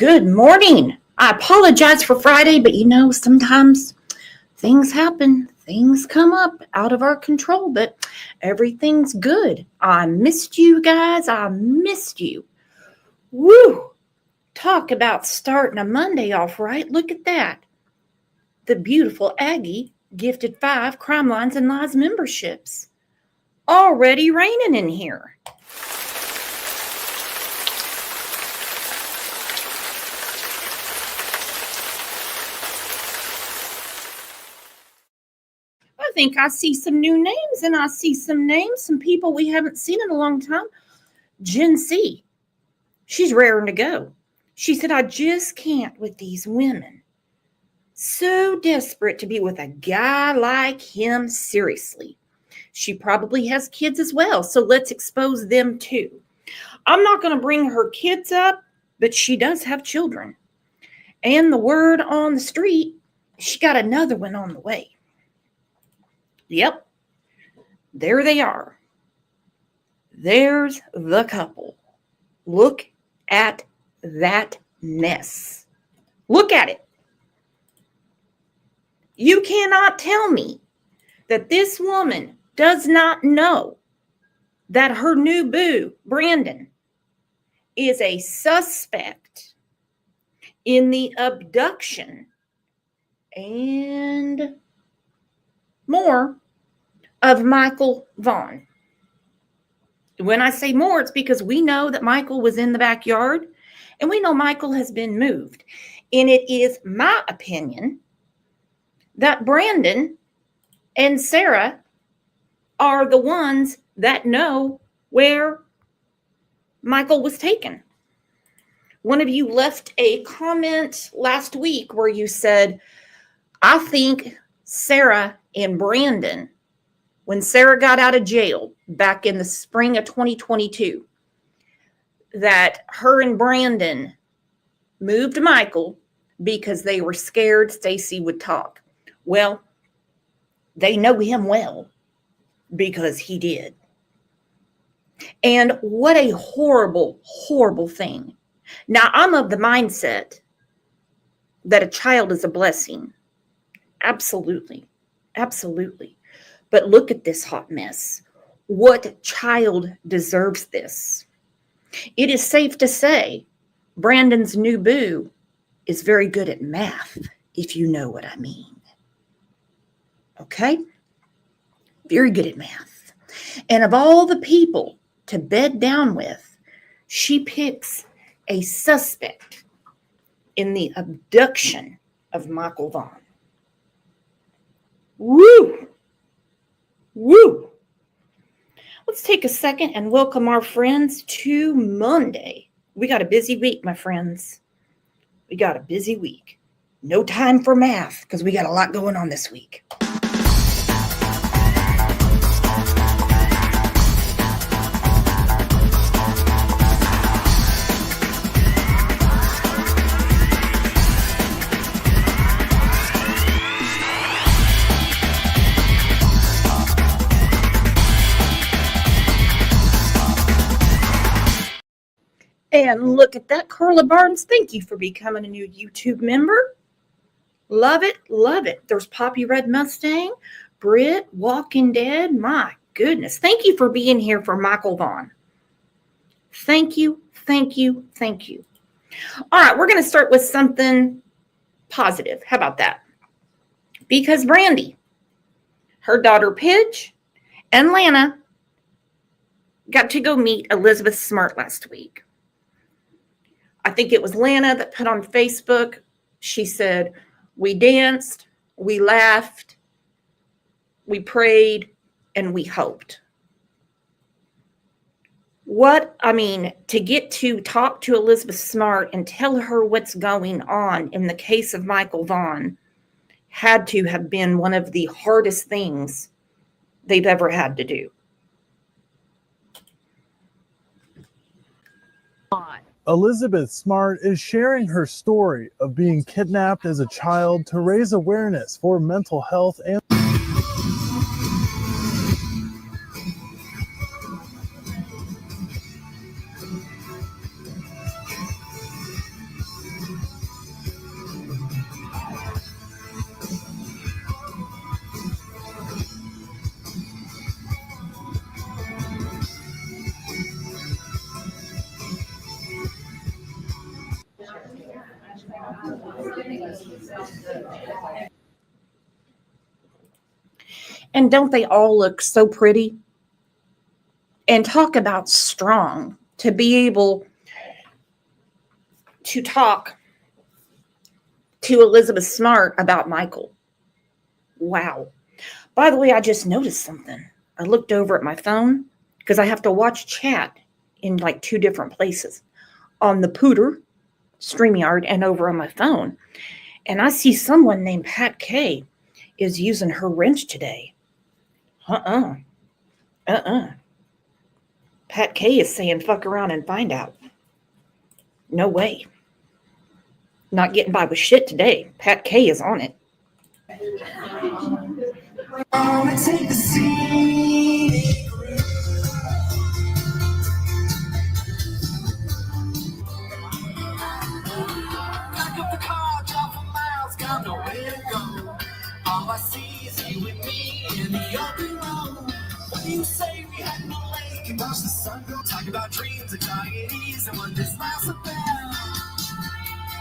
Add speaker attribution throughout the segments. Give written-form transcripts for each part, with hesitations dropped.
Speaker 1: Good morning. I apologize for Friday, but sometimes things happen. Things come up out of our control, but everything's good. I missed you guys. I missed you. Woo! Talk about starting a Monday off right. Look at that. The beautiful Aggie gifted 5 Crime Lines and Lies memberships. Already raining in here. I think I see some new names, and I see some people we haven't seen in a long time. Gen C, she's raring to go. She said, I just can't with these women. So desperate to be with a guy like him, seriously. She probably has kids as well, so let's expose them too. I'm not going to bring her kids up, but she does have children. And the word on the street, she got another one on the way. Yep, there they are. There's the couple. Look at that mess. Look at it. You cannot tell me that this woman does not know that her new boo, Brandon, is a suspect in the abduction and more of Michael Vaughn. When I say more, it's because we know that Michael was in the backyard, and we know Michael has been moved. And it is my opinion that Brandon and Sarah are the ones that know where Michael was taken. One of you left a comment last week where you said, I think Sarah and Brandon, when Sarah got out of jail back in the spring of 2022, that her and Brandon moved Michael because they were scared Stacy would talk. Well, they know him well because he did. And what a horrible, horrible thing. Now, I'm of the mindset that a child is a blessing. Absolutely. Absolutely. But look at this hot mess. What child deserves this? It is safe to say Brandon's new boo is very good at math, if you know what I mean. Okay? Very good at math. And of all the people to bed down with, she picks a suspect in the abduction of Michael Vaughn. Woo! Woo! Let's take a second and welcome our friends to Monday. We got a busy week, my friends. We got a busy week. No time for math because we got a lot going on this week. And look at that, Carla Barnes. Thank you for becoming a new YouTube member. Love it, love it. There's Poppy Red Mustang, Britt, Walking Dead. My goodness. Thank you for being here for Michael Vaughn. Thank you, thank you, thank you. All right, we're going to start with something positive. How about that? Because Brandi, her daughter Pidge, and Lana got to go meet Elizabeth Smart last week. I think it was Lana that put on Facebook, she said, we danced, we laughed, we prayed, and we hoped. To get to talk to Elizabeth Smart and tell her what's going on in the case of Michael Vaughn had to have been one of the hardest things they've ever had to do.
Speaker 2: Elizabeth Smart is sharing her story of being kidnapped as a child to raise awareness for mental health and
Speaker 1: And don't they all look so pretty? And talk about strong to be able to talk to Elizabeth Smart about Michael. Wow. By the way, I just noticed something. I looked over at my phone because I have to watch chat in like two different places, on the Pooter, StreamYard, and over on my phone. And I see someone named Pat K is using her wrench today. Uh-uh. Uh-uh. Pat K is saying fuck around and find out. No way. Not getting by with shit today. Pat K is on it. Take the scenic route. Back up the car, drive for miles, got nowhere to go. All I see is you and me in the open road. What do you say we had no lake and watch the sun go? Talk about dreams, anxieties, and what this life's about.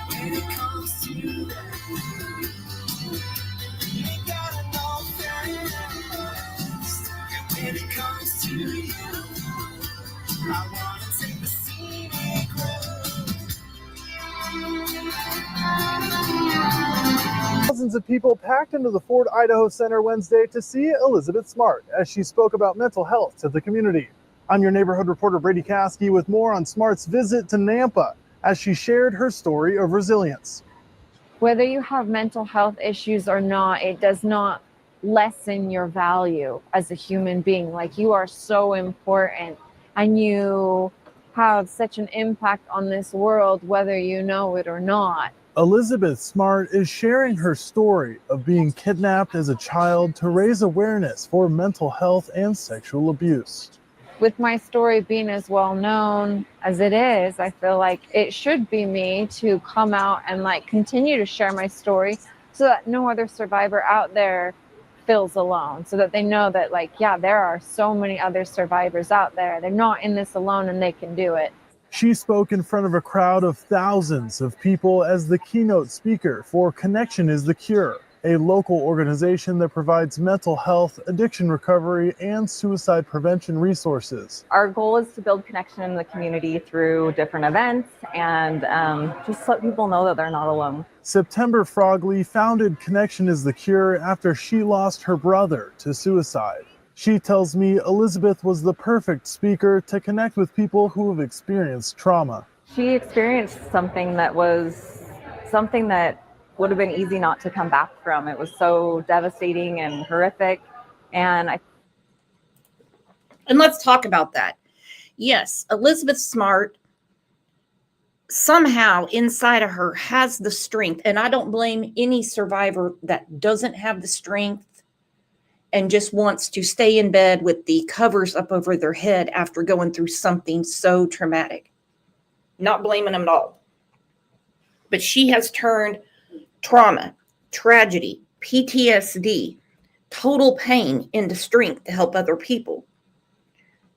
Speaker 1: When it comes to that, you ain't gotta know fast. When it comes to you, I wanna take the scenic road.
Speaker 2: Thousands of people packed into the Ford Idaho Center Wednesday to see Elizabeth Smart as she spoke about mental health to the community. I'm your neighborhood reporter Brady Caskey with more on Smart's visit to Nampa as she shared her story of resilience.
Speaker 3: Whether you have mental health issues or not, it does not lessen your value as a human being. Like, you are so important and you have such an impact on this world, whether you know it or not.
Speaker 2: Elizabeth Smart is sharing her story of being kidnapped as a child to raise awareness for mental health and sexual abuse.
Speaker 3: With my story being as well known as it is, I feel like it should be me to come out and like continue to share my story so that no other survivor out there feels alone, so that they know that, like, yeah, there are so many other survivors out there. They're not in this alone and they can do it.
Speaker 2: She spoke in front of a crowd of thousands of people as the keynote speaker for Connection is the Cure, a local organization that provides mental health, addiction recovery, and suicide prevention resources.
Speaker 4: Our goal is to build connection in the community through different events and just let people know that they're not alone.
Speaker 2: September Frogley founded Connection is the Cure after she lost her brother to suicide. She tells me Elizabeth was the perfect speaker to connect with people who have experienced trauma.
Speaker 4: She experienced something that would have been easy not to come back from. It was so devastating and horrific. And
Speaker 1: let's talk about that. Yes, Elizabeth Smart somehow inside of her has the strength. And I don't blame any survivor that doesn't have the strength and just wants to stay in bed with the covers up over their head after going through something so traumatic. Not blaming them at all. But she has turned trauma, tragedy, PTSD, total pain into strength to help other people.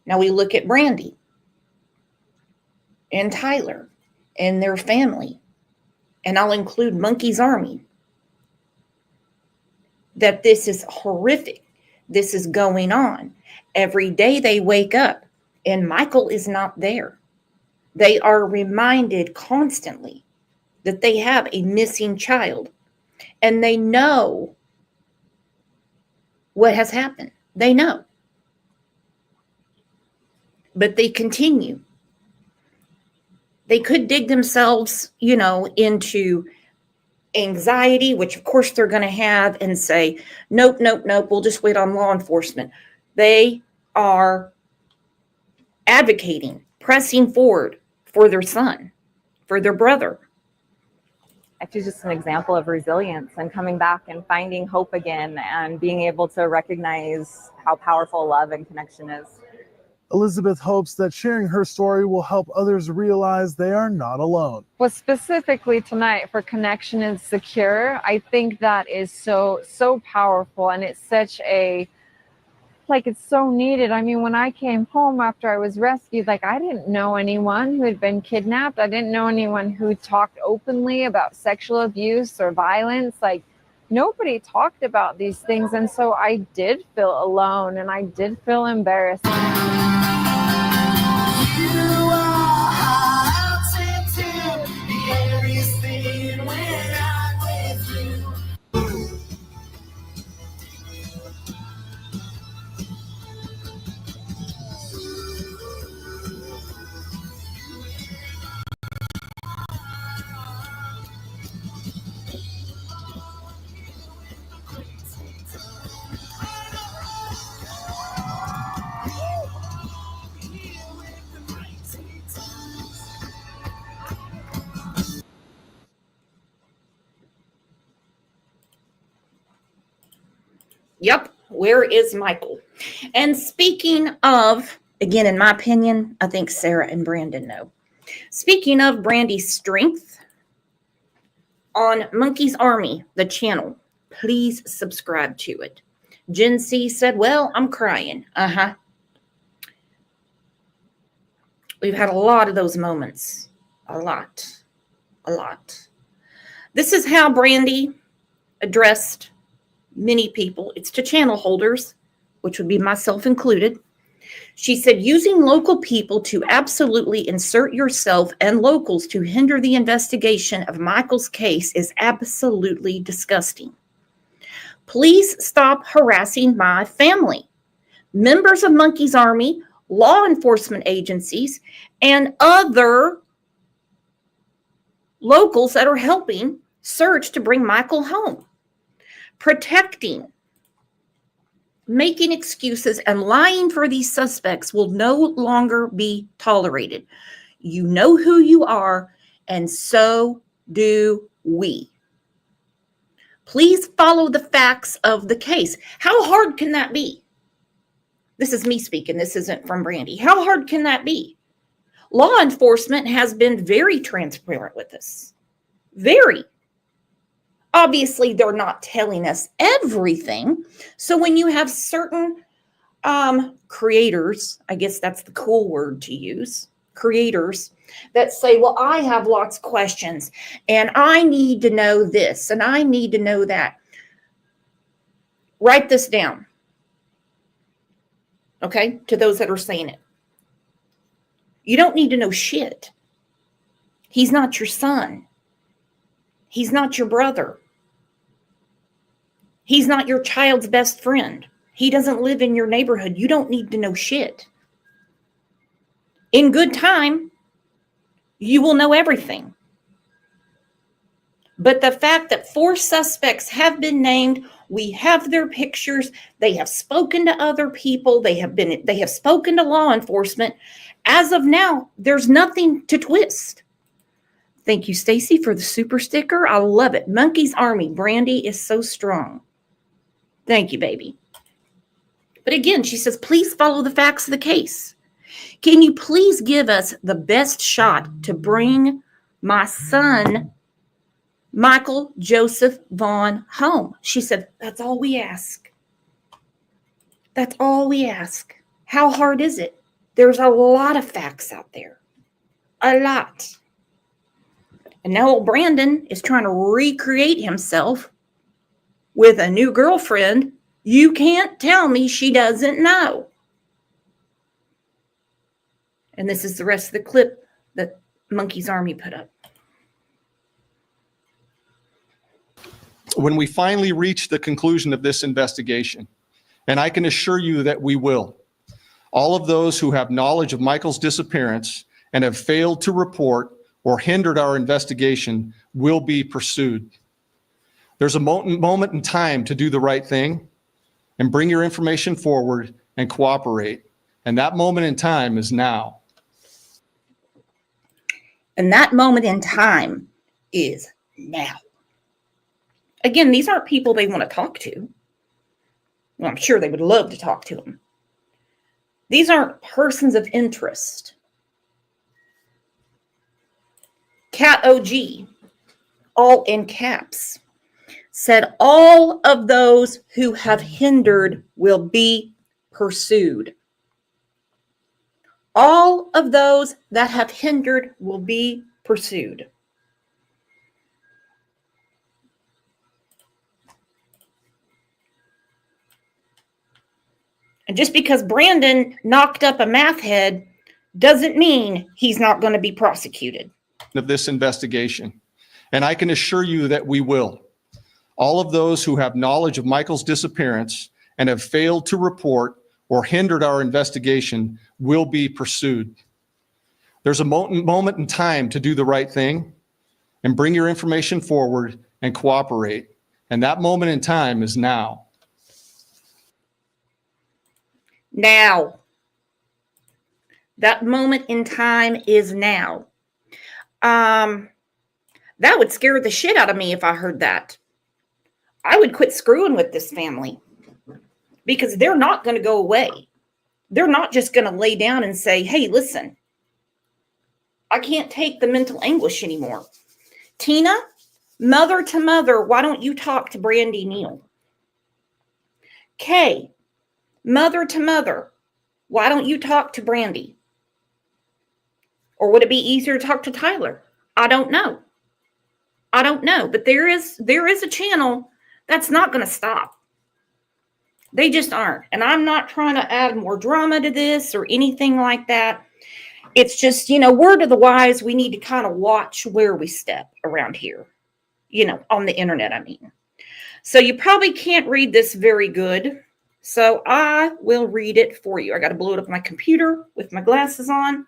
Speaker 1: Now we look at Brandi and Tyler and their family, and I'll include Monkey's Army, that this is horrific. This is going on. Every day they wake up and Michael is not there. They are reminded constantly that they have a missing child, and they know what has happened. They know. But they continue. They could dig themselves, into anxiety, which of course they're going to have, and say, nope, we'll just wait on law enforcement. They are advocating, pressing forward for their son, for their brother.
Speaker 4: She's just an example of resilience and coming back and finding hope again and being able to recognize how powerful love and connection is.
Speaker 2: Elizabeth hopes that sharing her story will help others realize they are not alone.
Speaker 3: Well, specifically tonight for Connection is Secure, I think that is so powerful, and it's such a, like, it's so needed. I mean, when I came home after I was rescued, like, I didn't know anyone who had been kidnapped. I didn't know anyone who talked openly about sexual abuse or violence. Like, nobody talked about these things. And so I did feel alone and I did feel embarrassed.
Speaker 1: Yep. Where is Michael? And speaking of, again, in my opinion, I think Sarah and Brandon know. Speaking of Brandi's strength, on Monkey's Army, the channel, please subscribe to it. Jen C said, well, I'm crying. We've had a lot of those moments. A lot. This is how Brandi addressed many people. It's to channel holders, which would be myself included. She said, using local people to absolutely insert yourself and locals to hinder the investigation of Michael's case is absolutely disgusting. Please stop harassing my family. Members of Monkey's Army, law enforcement agencies, and other locals that are helping search to bring Michael home. Protecting, making excuses, and lying for these suspects will no longer be tolerated. You know who you are, and so do we. Please follow the facts of the case. How hard can that be? This is me speaking. This isn't from Brandi. How hard can that be? Law enforcement has been very transparent with us. Very. Obviously, they're not telling us everything. So when you have certain creators, I guess that's the cool word to use, creators that say, well, I have lots of questions and I need to know this and I need to know that. Write this down. Okay, to those that are saying it. You don't need to know shit. He's not your son. He's not your brother. He's not your child's best friend. He doesn't live in your neighborhood. You don't need to know shit. In good time, you will know everything. But the fact that 4 suspects have been named, we have their pictures, they have spoken to other people, they have spoken to law enforcement. As of now, there's nothing to twist. Thank you, Stacy, for the super sticker. I love it. Monkey's Army. Brandi is so strong. Thank you, baby. But again, she says, please follow the facts of the case. Can you please give us the best shot to bring my son, Michael Joseph Vaughn, home? She said, that's all we ask. That's all we ask. How hard is it? There's a lot of facts out there. A lot. And now old Brandon is trying to recreate himself with a new girlfriend. You can't tell me she doesn't know. And this is the rest of the clip that Monkey's Army put up.
Speaker 5: When we finally reach the conclusion of this investigation, and I can assure you that we will, all of those who have knowledge of Michael's disappearance and have failed to report or hindered our investigation will be pursued. There's a moment in time to do the right thing and bring your information forward and cooperate. And that moment in time is now.
Speaker 1: And that moment in time is now. Again, these aren't people they want to talk to. Well, I'm sure they would love to talk to them. These aren't persons of interest. Cat OG, all in caps, said all of those who have hindered will be pursued. All of those that have hindered will be pursued. And just because Brandon knocked up a math head doesn't mean he's not going to be prosecuted.
Speaker 5: Of this investigation. And I can assure you that we will. All of those who have knowledge of Michael's disappearance and have failed to report or hindered our investigation will be pursued. There's a moment in time to do the right thing and bring your information forward and cooperate. And that moment in time is now.
Speaker 1: Now. That moment in time is now. That would scare the shit out of me if I heard that. I would quit screwing with this family because they're not going to go away. They're not just going to lay down and say, hey, listen, I can't take the mental anguish anymore. Tina, mother to mother, why don't you talk to Brandi Neal? Kay, mother to mother, why don't you talk to Brandi? Or would it be easier to talk to Tyler? I don't know. But there is a channel that's not going to stop. They just aren't. And I'm not trying to add more drama to this or anything like that. It's just, word of the wise, we need to kind of watch where we step around here, on the internet, I mean. So you probably can't read this very good. So I will read it for you. I got to blow it up on my computer with my glasses on.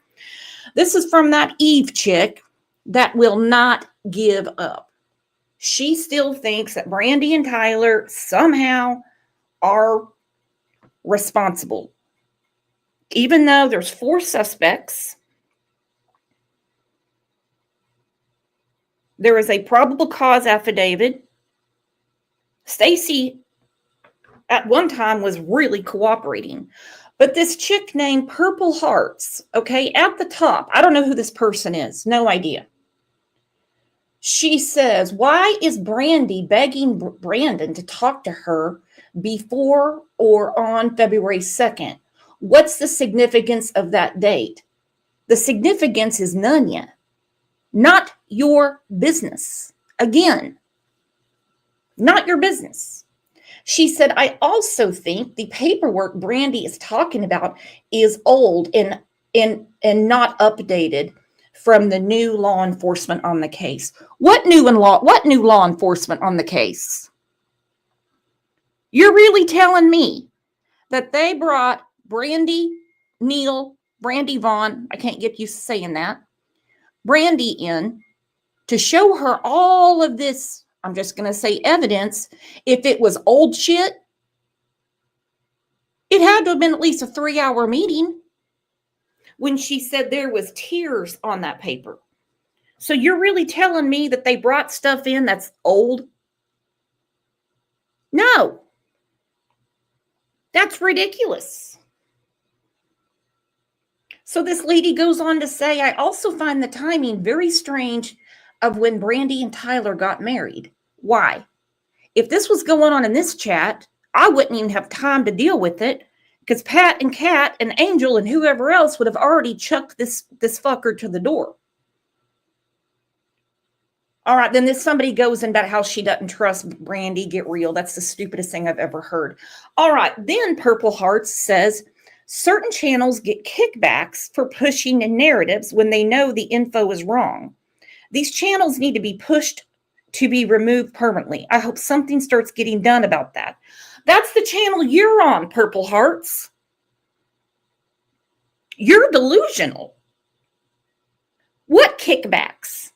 Speaker 1: This is from that Eve chick that will not give up. She still thinks that Brandi and Tyler somehow are responsible. Even though there's 4 suspects, there is a probable cause affidavit. Stacy at one time was really cooperating. But this chick named Purple Hearts, okay, at the top, I don't know who this person is, no idea. She says, why is Brandi begging Brandon to talk to her before or on February 2nd? What's the significance of that date? The significance is none yet. Not your business. Again, not your business. She said, I also think the paperwork Brandi is talking about is old and not updated from the new law enforcement on the case. What new law enforcement on the case? You're really telling me that they brought Brandi Vaughn, I can't get used to saying that, Brandi in to show her all of this, I'm just going to say evidence. If it was old shit, it had to have been at least a 3-hour meeting when she said there was tears on that paper. So you're really telling me that they brought stuff in that's old? No. That's ridiculous. So this lady goes on to say, I also find the timing very strange of when Brandi and Tyler got married. Why? If this was going on in this chat, I wouldn't even have time to deal with it because Pat and Kat and Angel and whoever else would have already chucked this fucker to the door. All right, then somebody goes in about how she doesn't trust Brandi. Get real. That's the stupidest thing I've ever heard. All right, then Purple Hearts says, certain channels get kickbacks for pushing the narratives when they know the info is wrong. These channels need to be pushed to be removed permanently. I hope something starts getting done about that. That's the channel you're on, Purple Hearts. You're delusional. What kickbacks?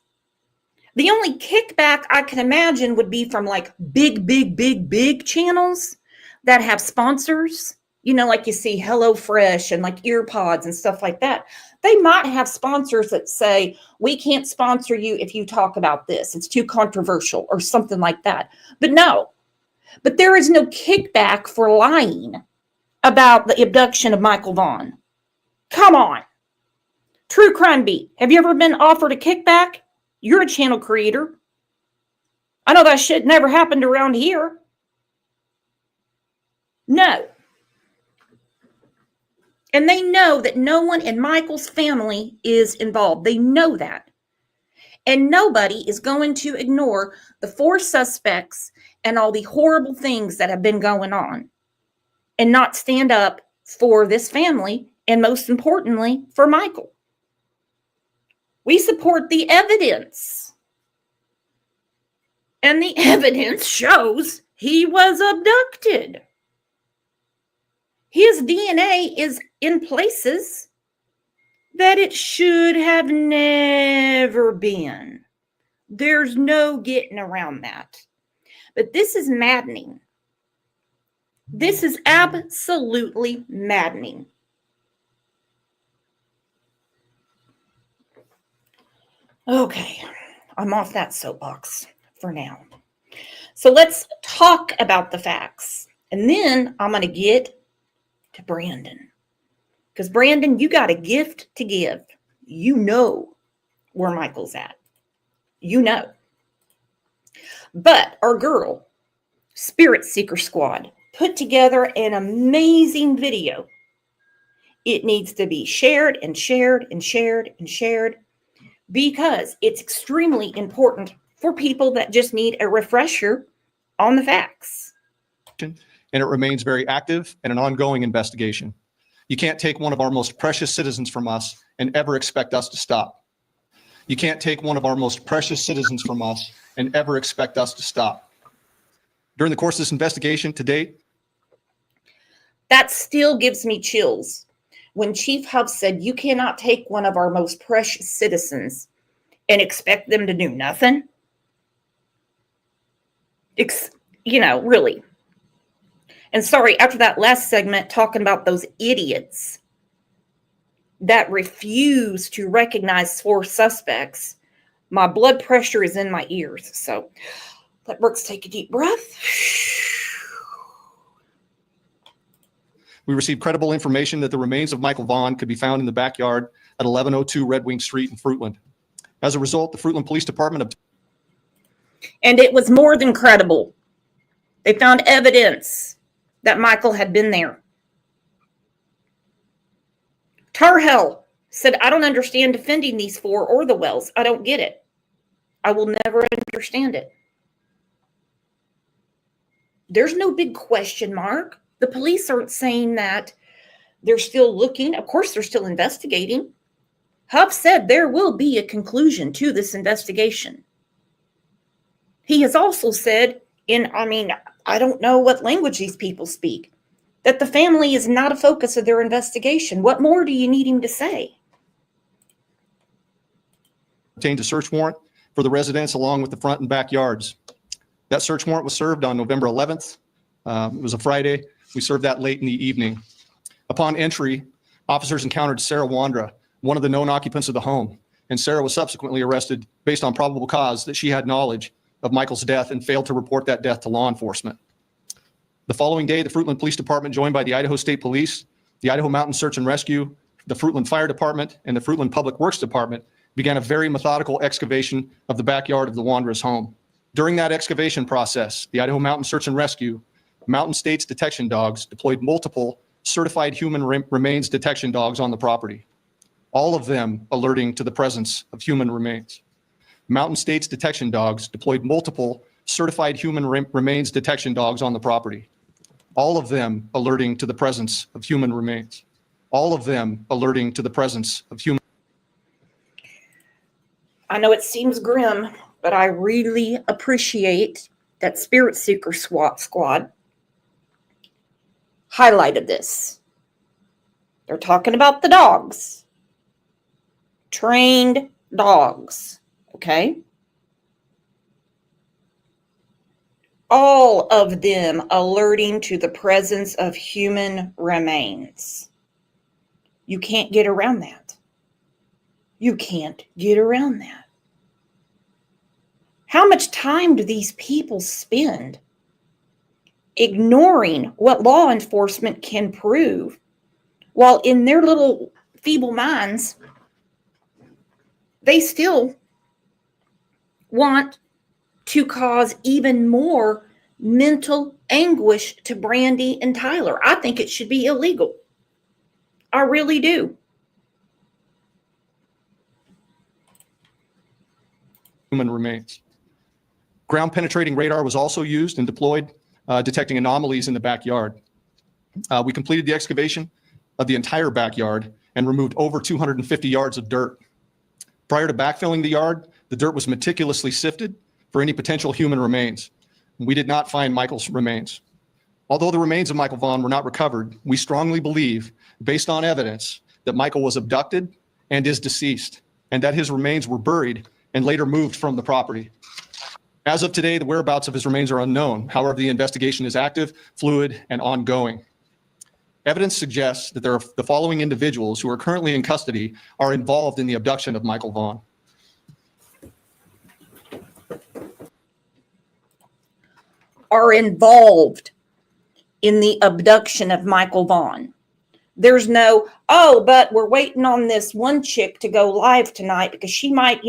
Speaker 1: The only kickback I can imagine would be from like big channels that have sponsors. Like you see HelloFresh and like EarPods and stuff like that. They might have sponsors that say, we can't sponsor you if you talk about this. It's too controversial or something like that. But no. But there is no kickback for lying about the abduction of Michael Vaughn. Come on. True Crime Beat. Have you ever been offered a kickback? You're a channel creator. I know that shit never happened around here. No. And they know that no one in Michael's family is involved. They know that. And nobody is going to ignore the 4 suspects and all the horrible things that have been going on and not stand up for this family, and most importantly, for Michael. We support the evidence. And the evidence shows he was abducted. His DNA is in places that it should have never been. There's no getting around that. But this is maddening. This is absolutely maddening. Okay, I'm off that soapbox for now. So let's talk about the facts. And then I'm going to get to Brandon. Because Brandon, you got a gift to give. You know where Michael's at. You know. But our girl, Spirit Seeker Squad, put together an amazing video. It needs to be shared and shared and shared and shared because it's extremely important for people that just need a refresher on the facts.
Speaker 5: And it remains very active and an ongoing investigation. You can't take one of our most precious citizens from us and ever expect us to stop. You can't take one of our most precious citizens from us and ever expect us to stop. During the course of this investigation to date,
Speaker 1: that still gives me chills when Chief Huff said you cannot take one of our most precious citizens and expect them to do nothing. Really. And sorry, after that last segment, talking about those idiots that refuse to recognize four suspects, my blood pressure is in my ears. So let Brooks take a deep breath.
Speaker 5: we received credible information that the remains of Michael Vaughn could be found in the backyard at 1102 Red Wing Street in Fruitland. As a result, the Fruitland Police Department
Speaker 1: and it was more than credible. They found evidence that Michael had been there. Tarhell said, I don't understand defending these four or the Wells. I don't get it. I will never understand it. There's no big question mark. The police aren't saying that they're still looking. Of course, they're still investigating. Huff said there will be a conclusion to this investigation. He has also said, I don't know what language these people speak, that the family is not a focus of their investigation. What more do you need him to say?
Speaker 5: obtained a search warrant for the residence along with the front and backyards. That search warrant was served on November 11th. It was a Friday. We served that late in the evening. Upon entry, officers encountered Sarah Wandra, one of the known occupants of the home, and Sarah was subsequently arrested based on probable cause that she had knowledge of Michael's death and failed to report that death to law enforcement. The following day, the Fruitland Police Department, joined by the Idaho State Police, the Idaho Mountain Search and Rescue, the Fruitland Fire Department, and the Fruitland Public Works Department, began a very methodical excavation of the backyard of the Wandra's home. During that excavation process, the Idaho Mountain Search and Rescue, Mountain States detection dogs deployed multiple certified human remains detection dogs on the property, all of them alerting to the presence of human remains. Mountain States detection dogs deployed multiple certified human remains detection dogs on the property, all of them alerting to the presence of human remains, all of them alerting to the presence of human.
Speaker 1: I know it seems grim, but I really appreciate that Spirit Seeker Squad highlighted this. They're talking about the dogs. Trained dogs, okay? All of them alerting to the presence of human remains. You can't get around that. You can't get around that. How much time do these people spend ignoring what law enforcement can prove while in their little feeble minds, they still want to cause even more mental anguish to Brandi and Tyler? I think it should be illegal. I really do.
Speaker 5: Human remains. Ground penetrating radar was also used and deployed, detecting anomalies in the backyard. We completed the excavation of the entire backyard and removed over 250 yards of dirt. Prior to backfilling the yard, the dirt was meticulously sifted for any potential human remains. We did not find Michael's remains. Although the remains of Michael Vaughn were not recovered, we strongly believe, based on evidence, that Michael was abducted and is deceased, and that his remains were buried and later moved from the property. As of today, the whereabouts of his remains are unknown. However, the investigation is active, fluid, and ongoing. Evidence suggests that the following individuals who are currently in custody are involved in the abduction of Michael Vaughn.
Speaker 1: Are involved in the abduction of Michael Vaughn. There's no, oh, but we're waiting on this one chick to go live tonight because she might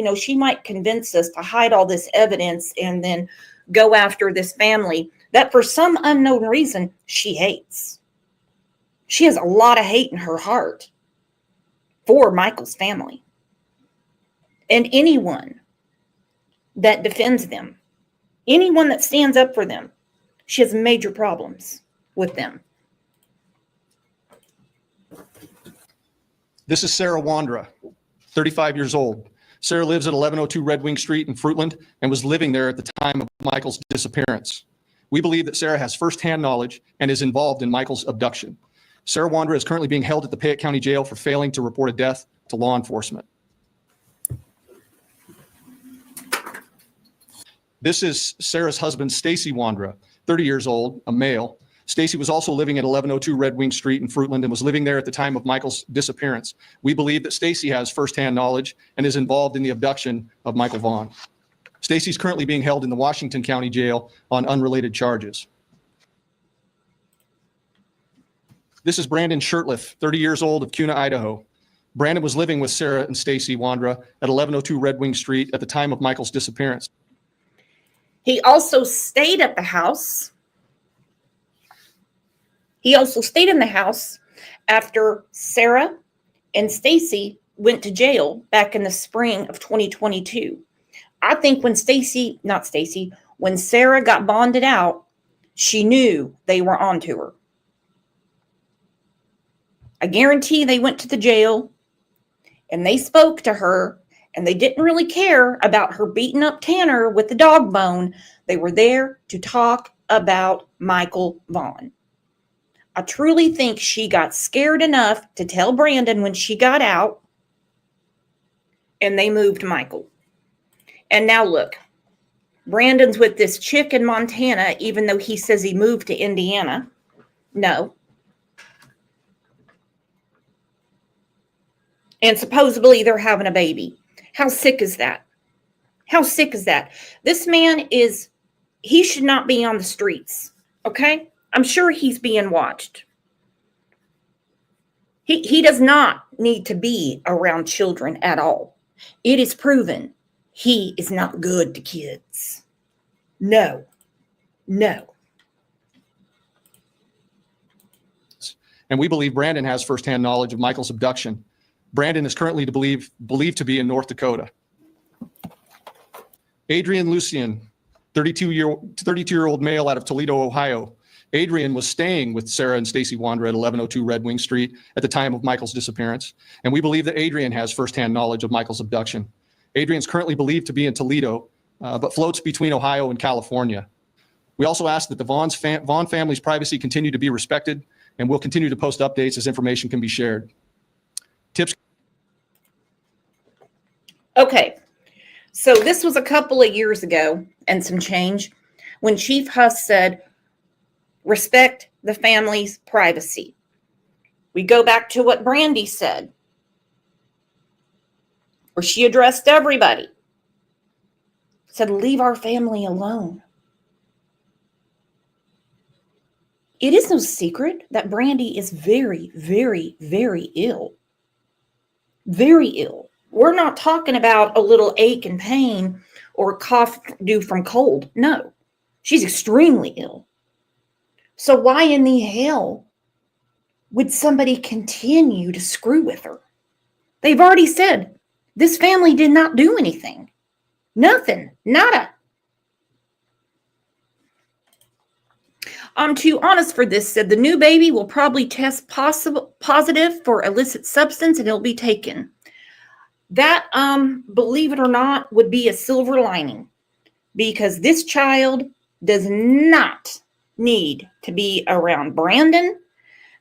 Speaker 1: convince us to hide all this evidence and then go after this family that for some unknown reason she hates. She has a lot of hate in her heart for Michael's family and anyone that defends them, anyone that stands up for them. She has major problems with them.
Speaker 5: This is Sarah Wandra, 35 years old. Sarah lives at 1102 Red Wing Street in Fruitland and was living there at the time of Michael's disappearance. We believe that Sarah has firsthand knowledge and is involved in Michael's abduction. Sarah Wandra is currently being held at the Payette County Jail for failing to report a death to law enforcement. This is Sarah's husband, Stacy Wandra, 30 years old, a male. Stacy was also living at 1102 Red Wing Street in Fruitland and was living there at the time of Michael's disappearance. We believe that Stacy has firsthand knowledge and is involved in the abduction of Michael Vaughn. Stacy is currently being held in the Washington County Jail on unrelated charges. This is Brandon Shirtliff, 30 years old, of Kuna, Idaho. Brandon was living with Sarah and Stacy Wandra at 1102 Red Wing Street at the time of Michael's disappearance.
Speaker 1: He also stayed at the house. He also stayed in the house after Sarah and Stacy went to jail back in the spring of 2022. I think when when Sarah got bonded out, she knew they were onto her. I guarantee they went to the jail and they spoke to her, and they didn't really care about her beating up Tanner with the dog bone. They were there to talk about Michael Vaughn. I truly think she got scared enough to tell Brandon when she got out, and they moved Michael. And now look, Brandon's with this chick in Montana, even though he says he moved to Indiana. No. And supposedly they're having a baby. How sick is that? How sick is that? This man he should not be on the streets, okay? I'm sure he's being watched. He does not need to be around children at all. It is proven he is not good to kids. No.
Speaker 5: And we believe Brandon has firsthand knowledge of Michael's abduction. Brandon is currently believed to be in North Dakota. Adrian Lucian, 32-year-old male out of Toledo, Ohio. Adrian was staying with Sarah and Stacy Wandra at 1102 Red Wing Street at the time of Michael's disappearance, and we believe that Adrian has firsthand knowledge of Michael's abduction. Adrian's currently believed to be in Toledo, but floats between Ohio and California. We also ask that the Vaughn family's privacy continue to be respected, and we'll continue to post updates as information can be shared. Tips.
Speaker 1: Okay, so this was a couple of years ago and some change when Chief Huss said, respect the family's privacy. We go back to what Brandi said, where she addressed everybody. Said, leave our family alone. It is no secret that Brandi is very, very, very ill. Very ill. We're not talking about a little ache and pain or cough due from cold. No, she's extremely ill. So why in the hell would somebody continue to screw with her? They've already said this family did not do anything. Nothing. Nada. I'm too honest for this, said the new baby will probably test positive for illicit substance and it'll be taken. That, believe it or not, would be a silver lining because this child does not need to be around Brandon.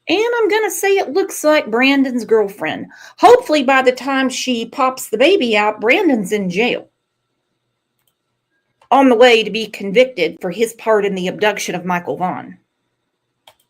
Speaker 1: And I'm going to say it looks like Brandon's girlfriend. Hopefully by the time she pops the baby out, Brandon's in jail, on the way to be convicted for his part in the abduction of Michael Vaughn.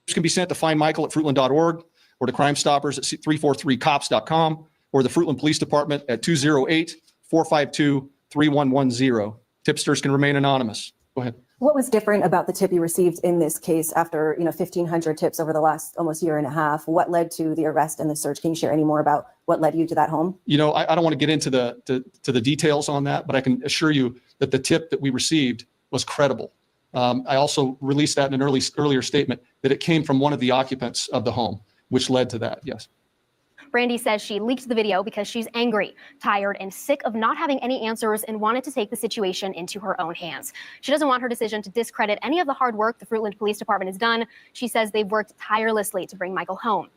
Speaker 5: This can be sent to findmichael at fruitland.org or to Crime Stoppers at 343cops.com or the Fruitland Police Department at 208-452-3110. Tipsters can remain anonymous. Go ahead.
Speaker 6: What was different about the tip you received in this case after 1,500 tips over the last almost year and a half? What led to the arrest and the search? Can you share any more about what led you to that home?
Speaker 5: I don't want to get into the details on that, but I can assure you that the tip that we received was credible. I also released that in an earlier statement that it came from one of the occupants of the home, which led to that. Yes.
Speaker 7: Brandi says she leaked the video because she's angry, tired, and sick of not having any answers and wanted to take the situation into her own hands. She doesn't want her decision to discredit any of the hard work the Fruitland Police Department has done. She says they've worked tirelessly to bring Michael home.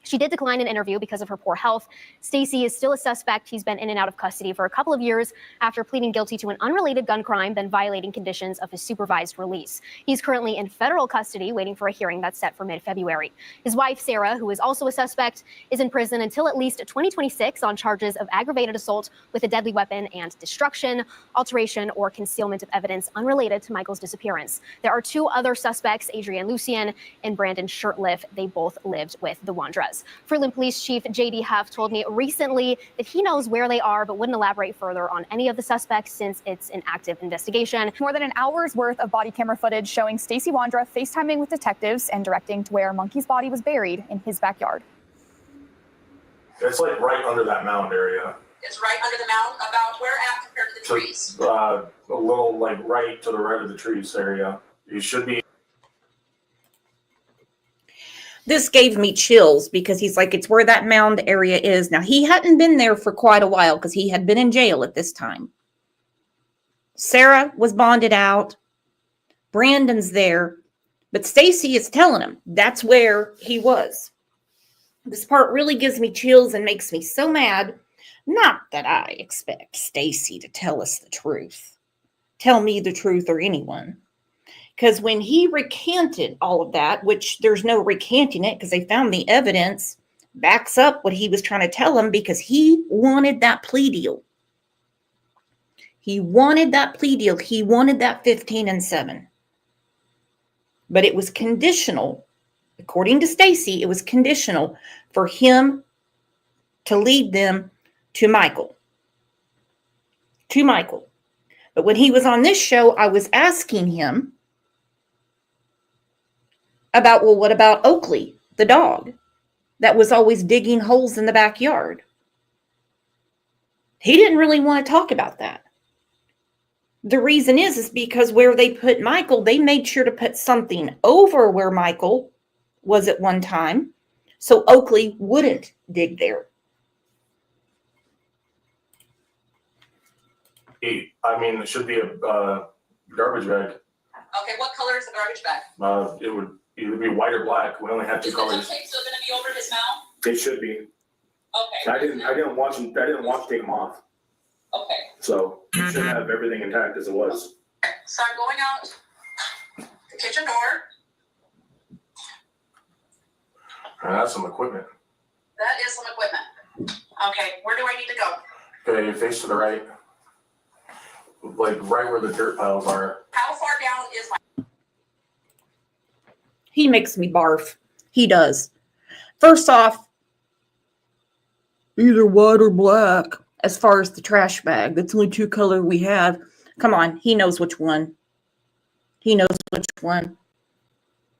Speaker 7: She did decline an interview because of her poor health. Stacy is still a suspect. He's been in and out of custody for a couple of years after pleading guilty to an unrelated gun crime, then violating conditions of his supervised release. He's currently in federal custody, waiting for a hearing that's set for mid-February. His wife, Sarah, who is also a suspect, is in prison until at least 2026 on charges of aggravated assault with a deadly weapon and destruction, alteration, or concealment of evidence unrelated to Michael's disappearance. There are two other suspects, Adrienne Lucien and Brandon Shurtleff. They both lived with the Wandras. Fruitland Police Chief J.D. Huff told me recently that he knows where they are, but wouldn't elaborate further on any of the suspects since it's an active investigation.
Speaker 8: More than an hour's worth of body camera footage showing Stacy Wandra FaceTiming with detectives and directing to where Monkey's body was buried in his backyard.
Speaker 9: It's like right under that mound area.
Speaker 10: It's right under the mound, about where at compared to the trees?
Speaker 9: A little like right to the right of the trees area. You should be.
Speaker 1: This gave me chills because he's like, it's where that mound area is. Now, he hadn't been there for quite a while because he had been in jail at this time. Sarah was bonded out. Brandon's there. But Stacy is telling him that's where he was. This part really gives me chills and makes me so mad. Not that I expect Stacy to tell us the truth. Tell me the truth or anyone. Because when he recanted all of that, which there's no recanting it because they found the evidence, backs up what he was trying to tell him because he wanted that plea deal. He wanted that plea deal. He wanted that 15-7. But it was conditional. According to Stacy, it was conditional for him to lead them to Michael. To Michael. But when he was on this show, I was asking him about, well, what about Oakley, the dog that was always digging holes in the backyard? He didn't really want to talk about that. The reason is because where they put Michael, they made sure to put something over where Michael was at one time, so Oakley wouldn't dig there.
Speaker 9: I mean, it should be a garbage bag.
Speaker 10: Okay, what color is the garbage bag?
Speaker 9: It would either be white or black. We only have two colors.
Speaker 10: Is the tape still going to be over his mouth?
Speaker 9: It should be.
Speaker 10: Okay.
Speaker 9: I didn't watch him. I didn't watch take them off.
Speaker 10: Okay.
Speaker 9: So you should have everything intact as it was.
Speaker 10: So I'm going out the kitchen door.
Speaker 9: That's some equipment.
Speaker 10: That is some equipment. Okay, where do I need to go?
Speaker 9: Okay, face to the right. Like right where the dirt piles are.
Speaker 10: How far down is my...
Speaker 1: He makes me barf. He does. First off, either white or black as far as the trash bag. That's the only two color we have. Come on, he knows which one. He knows which one.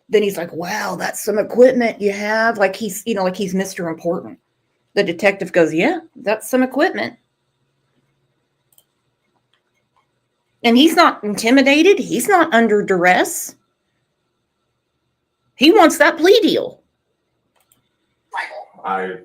Speaker 1: Then he's like, wow, that's some equipment you have. Like he's, like he's Mr. Important. The detective goes, yeah, that's some equipment. And he's not intimidated. He's not under duress. He wants that plea deal.
Speaker 10: Michael.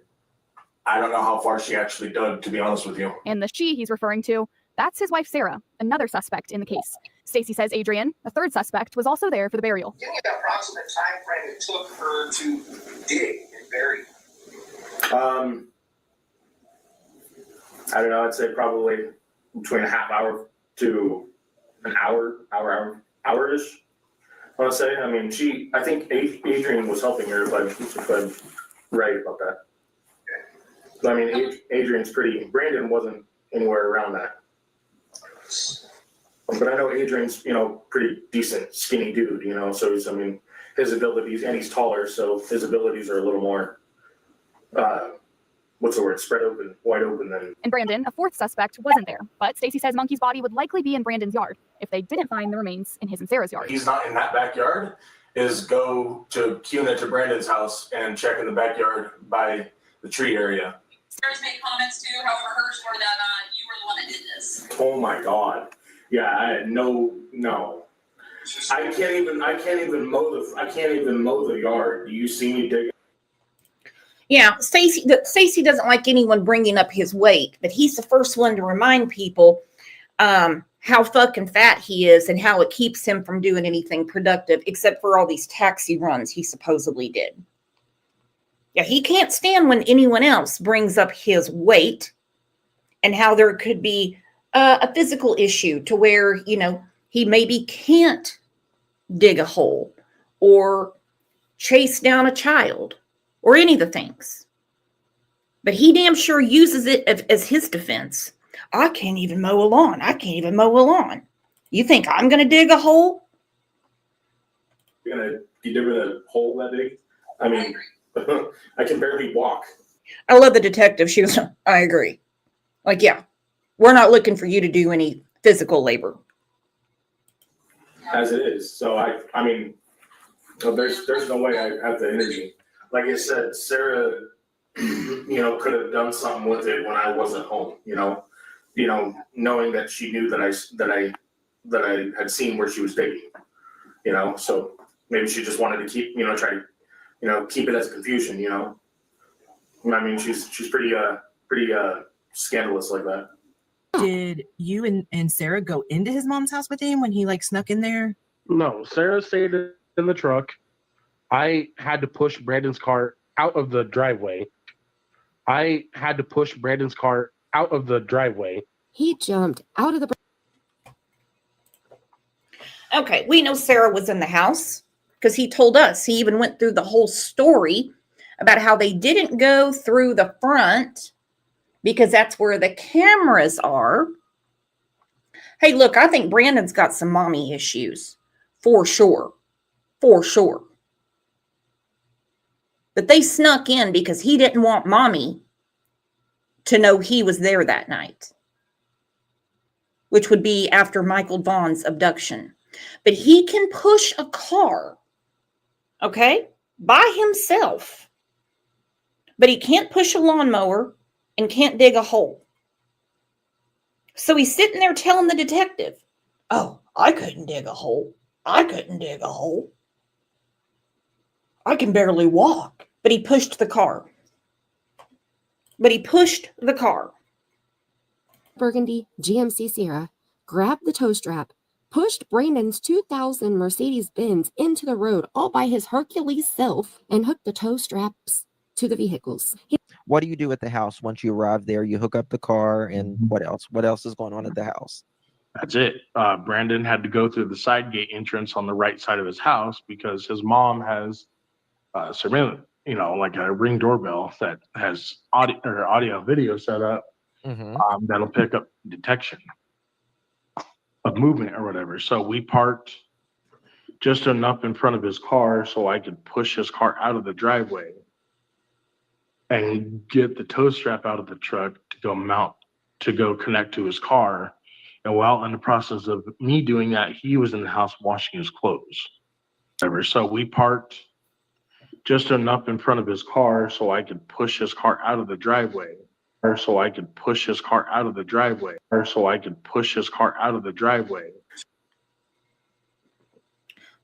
Speaker 9: I don't know how far she actually dug, to be honest with you.
Speaker 8: And the she he's referring to That's his wife, Sarah, another suspect in the case. Stacy says Adrian, a third suspect, was also there for the burial.
Speaker 11: Give me the approximate time frame it took her to dig and bury.
Speaker 9: I don't know. I'd say probably between a half hour to an hour-ish. I want to say. I mean, I think Adrian was helping her, if I'm right about that. So, I mean, Brandon wasn't anywhere around that. But I know Adrian's, pretty decent, skinny dude, so his abilities, and he's taller, so his abilities are a little more, wide open than.
Speaker 8: And Brandon, a fourth suspect, wasn't there. But Stacy says Monkey's body would likely be in Brandon's yard if they didn't find the remains in his and Sarah's yard.
Speaker 9: He's not in that backyard, is go to Cuna to Brandon's house and check in the backyard by the tree area.
Speaker 10: Sarah's made comments too, however, hers were that you were the one that did this.
Speaker 9: Oh my God. Yeah, I had no. I can't even mow the yard. Do you see me dig?
Speaker 1: Yeah, Stacy doesn't like anyone bringing up his weight, but he's the first one to remind people how fucking fat he is and how it keeps him from doing anything productive, except for all these taxi runs he supposedly did. Yeah, he can't stand when anyone else brings up his weight and how there could be a physical issue to where, he maybe can't dig a hole or chase down a child or any of the things. But he damn sure uses it as his defense. I can't even mow a lawn. You think I'm going to dig a hole?
Speaker 9: You dig a hole that big? I mean, I can barely walk.
Speaker 1: I love the detective. She was, I agree. Like, yeah, we're not looking for you to do any physical labor.
Speaker 9: As it is. So I mean, there's no way I have the energy. Like I said, Sarah, could have done something with it when I wasn't home, knowing that she knew that I had seen where she was digging, so maybe she just wanted to keep, keep it as a confusion, I mean, she's pretty scandalous like that.
Speaker 12: Did you and Sarah go into his mom's house with him when he snuck in there?
Speaker 13: No, Sarah stayed in the truck. I had to push Brandon's car out of the driveway.
Speaker 14: He jumped out of the.
Speaker 1: Okay, we know Sarah was in the house because he told us. He even went through the whole story about how they didn't go through the front because that's where the cameras are. Hey, look, I think Brandon's got some mommy issues. For sure. But they snuck in because he didn't want mommy to know he was there that night, which would be after Michael Vaughn's abduction. But he can push a car, okay, by himself. But he can't push a lawnmower and can't dig a hole. So he's sitting there telling the detective, oh, I couldn't dig a hole. I can barely walk. But he pushed the car.
Speaker 14: Burgundy GMC Sierra grabbed the tow strap, pushed Brandon's 2000 Mercedes-Benz into the road all by his Hercules self, and hooked the tow straps to the vehicles.
Speaker 15: What do you do at the house once you arrive there? You hook up the car, and what else? What else is going on at the house?
Speaker 13: That's it. Brandon had to go through the side gate entrance on the right side of his house because his mom has surveillance, like a Ring doorbell that has audio video set up that'll pick up detection of movement or whatever. So we parked just enough in front of his car so I could push his car out of the driveway and get the tow strap out of the truck to go connect to his car. And while in the process of me doing that, he was in the house washing his clothes. So we parked just enough in front of his car so I could push his car out of the driveway.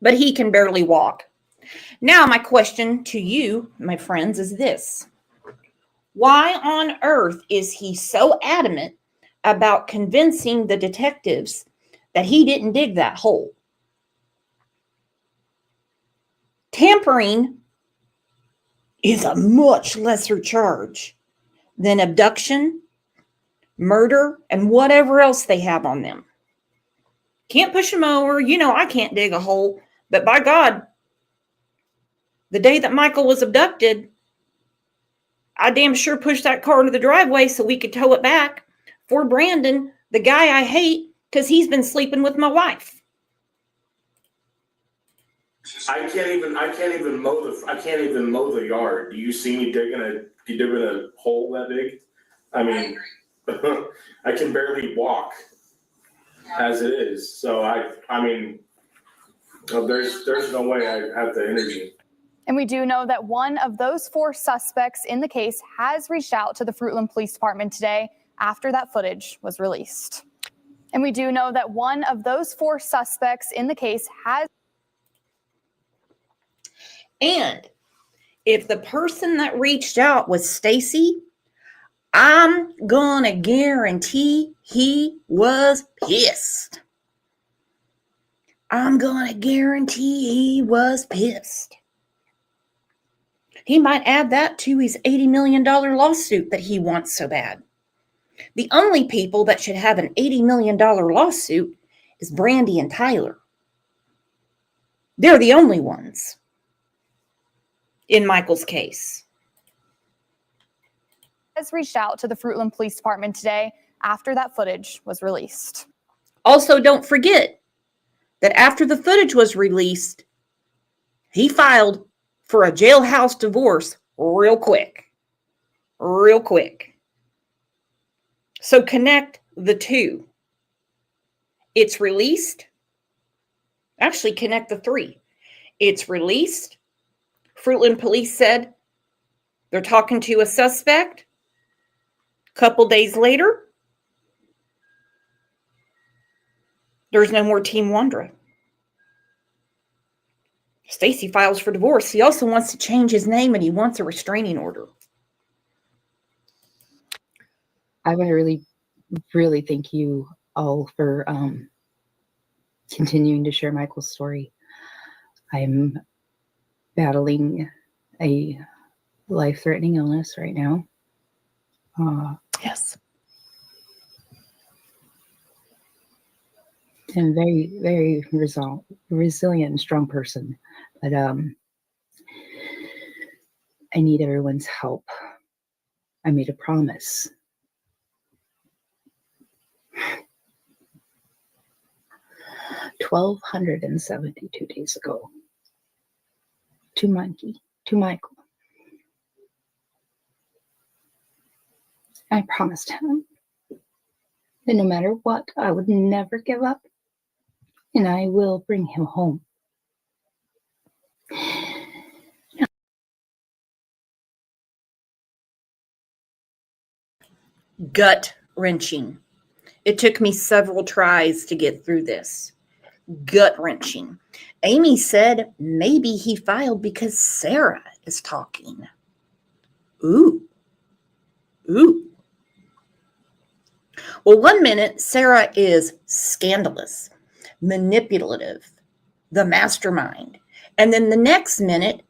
Speaker 1: But he can barely walk. Now, my question to you, my friends, is this. Why on earth is he so adamant about convincing the detectives that he didn't dig that hole. Tampering is a much lesser charge than abduction, murder, and whatever else they have on them. Can't push them over. You know, I can't dig a hole, but by God, the day that Michael was abducted, I damn sure pushed that car into the driveway so we could tow it back for Brandon, the guy I hate, because he's been sleeping with my wife.
Speaker 9: I can't even mow the yard. Do you see me digging a hole that big? I mean, I can barely walk as it is. So I mean, there's no way I have the energy.
Speaker 8: And we do know that one of those 4 suspects in the case has reached out to the Fruitland Police Department today after that footage was released. And we do know that one of those 4 suspects in the case has.
Speaker 1: And if the person that reached out was Stacy, I'm gonna guarantee he was pissed. I'm gonna guarantee he was pissed. He might add that to his $80 million lawsuit that he wants so bad. The only people that should have an $80 million lawsuit is Brandi and Tyler. They're the only ones in Michael's case.
Speaker 8: Has reached out to the Fruitland Police Department today after that footage was released.
Speaker 1: Also, don't forget that after the footage was released, he filed for a jailhouse divorce real quick. Real quick. So connect the two. It's released. Actually, connect the 3. It's released. Fruitland Police said they're talking to a suspect. Couple days later, there's no more Team Wandra. Stacy files for divorce. He also wants to change his name and he wants a restraining order.
Speaker 16: I want to really thank you all for continuing to share Michael's story. I'm battling a life-threatening illness right now.
Speaker 1: Yes.
Speaker 16: I'm very, very resilient and strong person, but I need everyone's help. I made a promise. $1,272 days ago to Michael. I promised him that no matter what, I would never give up, and I will bring him home.
Speaker 1: Gut-wrenching. It took me several tries to get through this. Gut-wrenching. Amy said maybe he filed because Sarah is talking. Ooh. Well, one minute, Sarah is scandalous, manipulative, the mastermind. And then the next minute,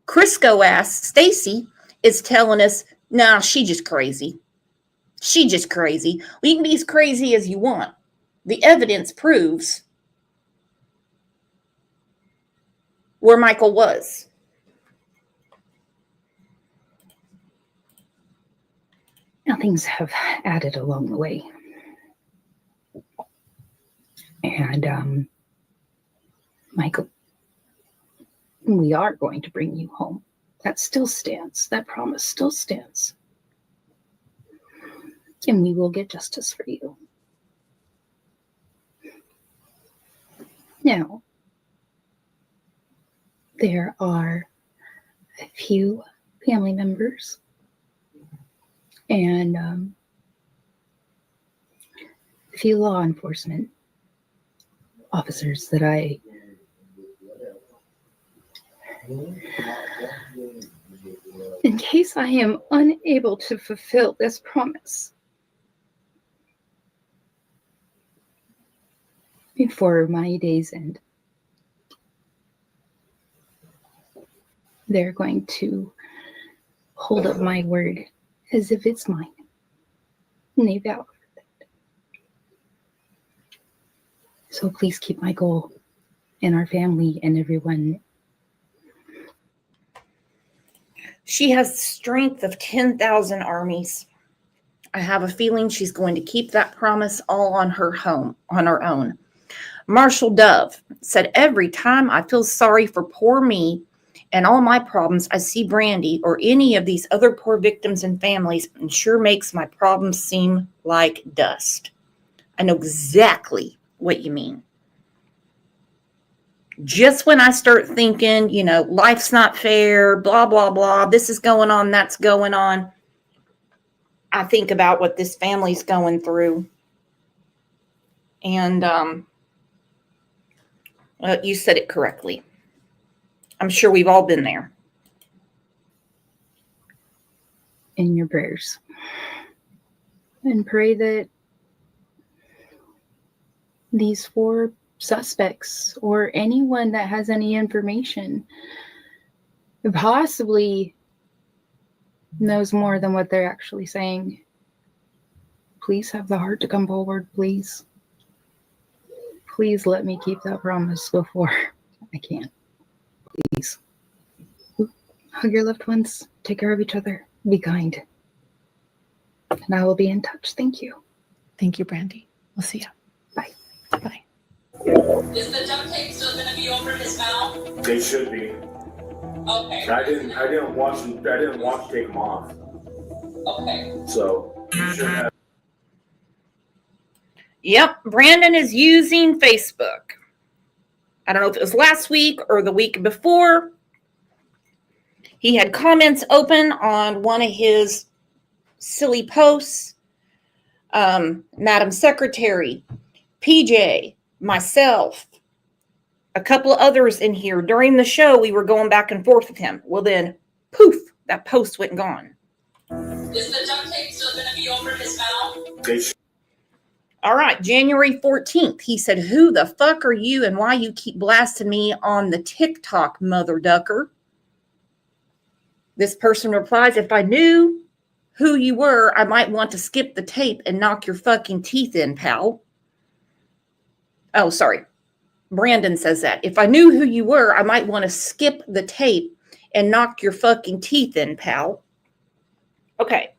Speaker 1: Crisco-ass Stacy is telling us, nah, she just crazy. She just crazy. Well, you can be as crazy as you want. The evidence proves where Michael was.
Speaker 16: Now things have added along the way. And Michael, we are going to bring you home. That still stands. That promise still stands. And we will get justice for you. Now, there are a few family members and a few law enforcement officers that in case I am unable to fulfill this promise, before my days end. They're going to hold up my word as if it's mine. And they vow. So please keep Michael and our family and everyone.
Speaker 1: She has the strength of 10,000 armies. I have a feeling she's going to keep that promise all on her own. Marshall Dove said, every time I feel sorry for poor me and all my problems, I see Brandi or any of these other poor victims and families, and sure makes my problems seem like dust. I know exactly what you mean. Just when I start thinking, life's not fair, blah, blah, blah, this is going on, that's going on, I think about what this family's going through. And you said it correctly. I'm sure we've all been there.
Speaker 16: In your prayers. And pray that these 4 suspects or anyone that has any information possibly knows more than what they're actually saying. Please have the heart to come forward, please. Please let me keep that promise before I can't. Please. Hug your loved ones. Take care of each other. Be kind. And I will be in touch. Thank you.
Speaker 12: Thank you, Brandi. We'll see you.
Speaker 16: Bye.
Speaker 12: Bye.
Speaker 10: Is the duct tape still gonna be over his mouth?
Speaker 9: They should be.
Speaker 10: Okay.
Speaker 9: I didn't watch take them off.
Speaker 10: Okay.
Speaker 9: So you should have.
Speaker 1: Yep, Brandon is using Facebook. I don't know if it was last week or the week before. He had comments open on one of his silly posts. Madam Secretary, PJ, myself, a couple of others in here. During the show, we were going back and forth with him. Well, then, poof, that post went gone.
Speaker 10: Is the duct tape still gonna be over his mouth?
Speaker 1: All right, January 14th, he said, who the fuck are you and why you keep blasting me on the TikTok, mother ducker? This person replies, if I knew who you were, I might want to skip the tape and knock your fucking teeth in, pal. Oh, sorry. Brandon says that. If I knew who you were, I might want to skip the tape and knock your fucking teeth in, pal. Okay.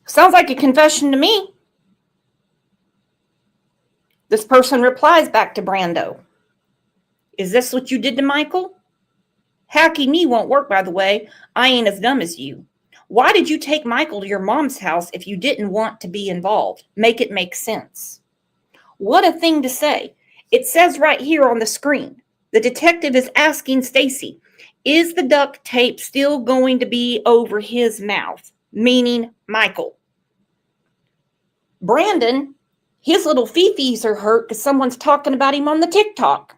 Speaker 1: Sounds like a confession to me. This person replies back to Brando. Is this what you did to Michael? Hacky knee won't work, by the way. I ain't as dumb as you. Why did you take Michael to your mom's house if you didn't want to be involved? Make it make sense. What a thing to say. It says right here on the screen. The detective is asking Stacy, is the duct tape still going to be over his mouth? Meaning Michael. Brandon, his little fifis are hurt because someone's talking about him on the TikTok.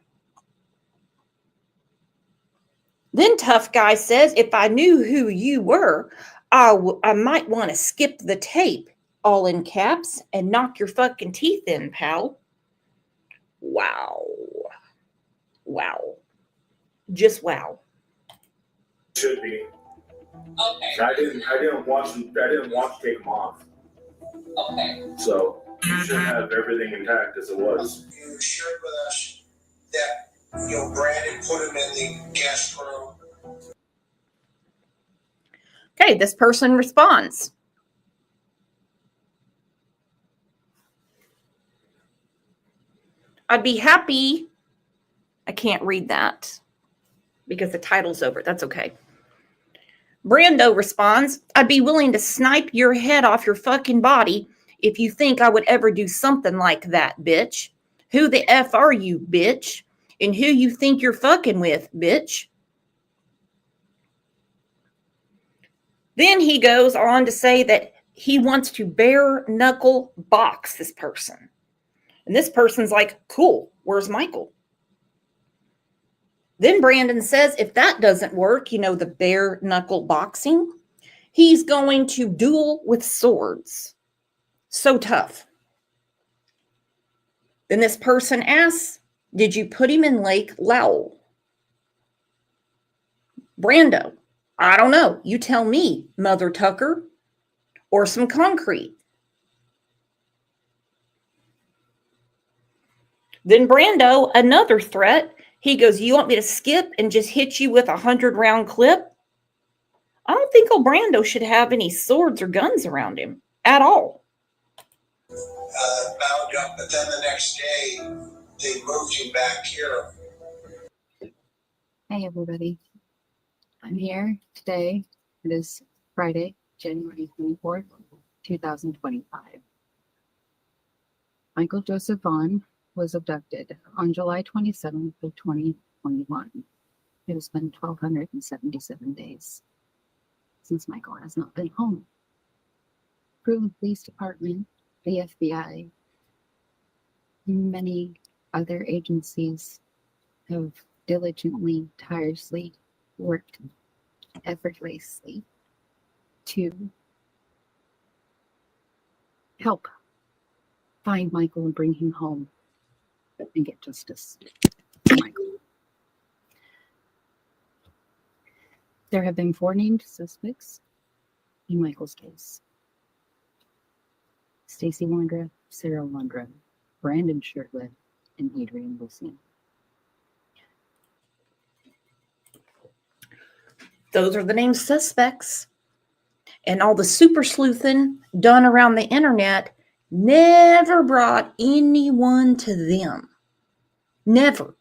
Speaker 1: Then Tough Guy says, if I knew who you were, I might want to skip the tape, all in caps, and knock your fucking teeth in, pal. Wow. Wow. Just wow.
Speaker 9: Should be.
Speaker 10: Okay.
Speaker 9: I didn't watch take them off.
Speaker 10: Okay.
Speaker 9: So you should have everything intact as it was.
Speaker 11: You shared with us that Brandon put him in the guest room.
Speaker 1: Okay, this person responds. I'd be happy. I can't read that because the title's over. That's okay. Brando responds, I'd be willing to snipe your head off your fucking body if you think I would ever do something like that, bitch. Who the F are you, bitch? And who you think you're fucking with, bitch? Then he goes on to say that he wants to bare knuckle box this person. And this person's like, cool, where's Michael? Then Brandon says if that doesn't work, the bare knuckle boxing, he's going to duel with swords. So tough. Then this person asks, did you put him in Lake Lowell? Brando, I don't know. You tell me, Mother Tucker, or some concrete. Then Brando, another threat. He goes, you want me to skip and just hit you with a 100-round clip? I don't think old Brando should have any swords or guns around him at all.
Speaker 11: Bound up, but then the next day they moved him back here.
Speaker 16: Hey everybody, I'm here today. It is Friday, January 24th, 2025. Michael Joseph Vaughn was abducted on July 27th of 2021. It has been 1,277 days since Michael has not been home. Fruitland Police Department, the FBI, many other agencies have diligently, tirelessly worked effortlessly to help find Michael and bring him home and get justice for Michael. There have been 4 named suspects in Michael's case. Stacy Wondra, Sarah Wondra, Brandon Shirtwood, and Adrian Wilson.
Speaker 1: Those are the named suspects. And all the super sleuthing done around the internet never brought anyone to them. Never.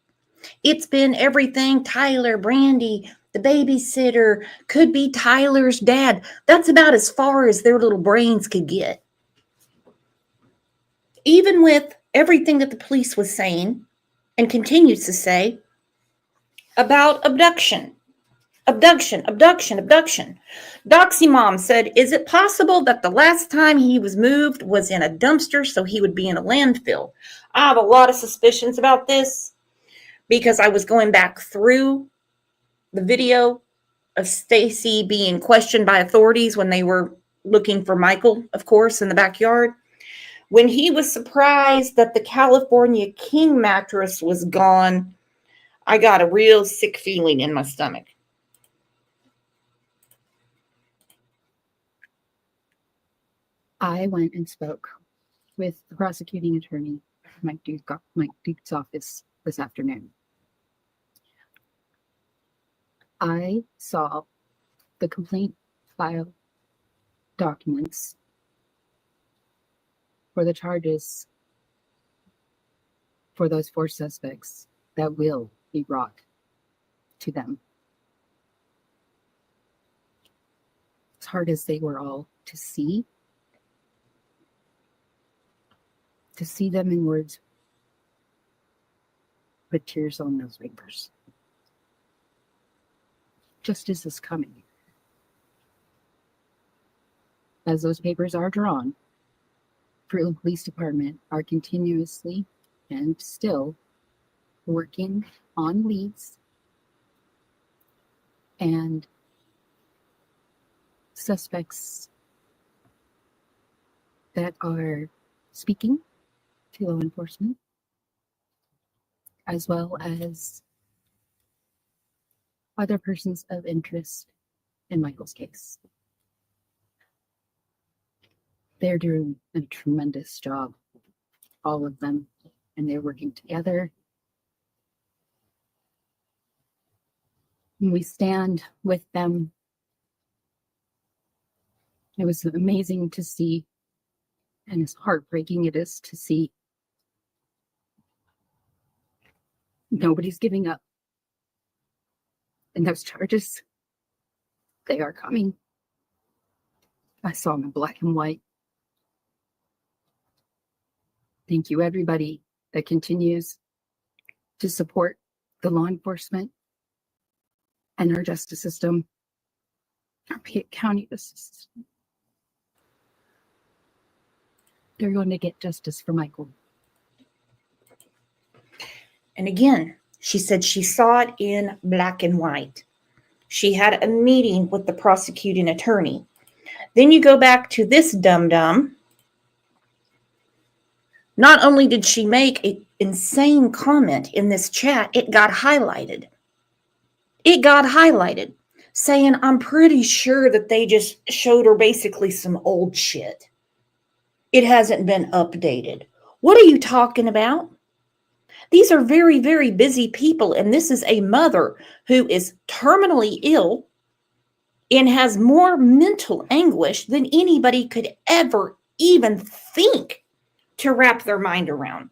Speaker 1: It's been everything Tyler, Brandi, the babysitter, could be Tyler's dad. That's about as far as their little brains could get. Even with everything that the police was saying and continues to say about abduction. Abduction. Doxy Mom said, is it possible that the last time he was moved was in a dumpster so he would be in a landfill? I have a lot of suspicions about this because I was going back through the video of Stacy being questioned by authorities when they were looking for Michael, of course, in the backyard. When he was surprised that the California King mattress was gone, I got a real sick feeling in my stomach.
Speaker 16: I went and spoke with the prosecuting attorney, Mike Duke's office this afternoon. I saw the complaint file documents for the charges for those 4 suspects that will be brought to them. As hard as they were all to see them in words put tears on those papers. Justice is coming. As those papers are drawn, Fruitland Police Department are continuously and still working on leads and suspects that are speaking to law enforcement, as well as other persons of interest in Michael's case. They're doing a tremendous job, all of them, and they're working together. And we stand with them. It was amazing to see, and as heartbreaking it is to see. Nobody's giving up. And those charges, they are coming. I saw them in black and white. Thank you, everybody that continues to support the law enforcement and our justice system, our Piatt County justice system. They're going to get justice for Michael.
Speaker 1: And again, she said she saw it in black and white. She had a meeting with the prosecuting attorney. Then you go back to this dum-dum. Not only did she make an insane comment in this chat, it got highlighted. It got highlighted, saying, I'm pretty sure that they just showed her basically some old shit. It hasn't been updated. What are you talking about? These are very, very busy people, and this is a mother who is terminally ill and has more mental anguish than anybody could ever even think to wrap their mind around.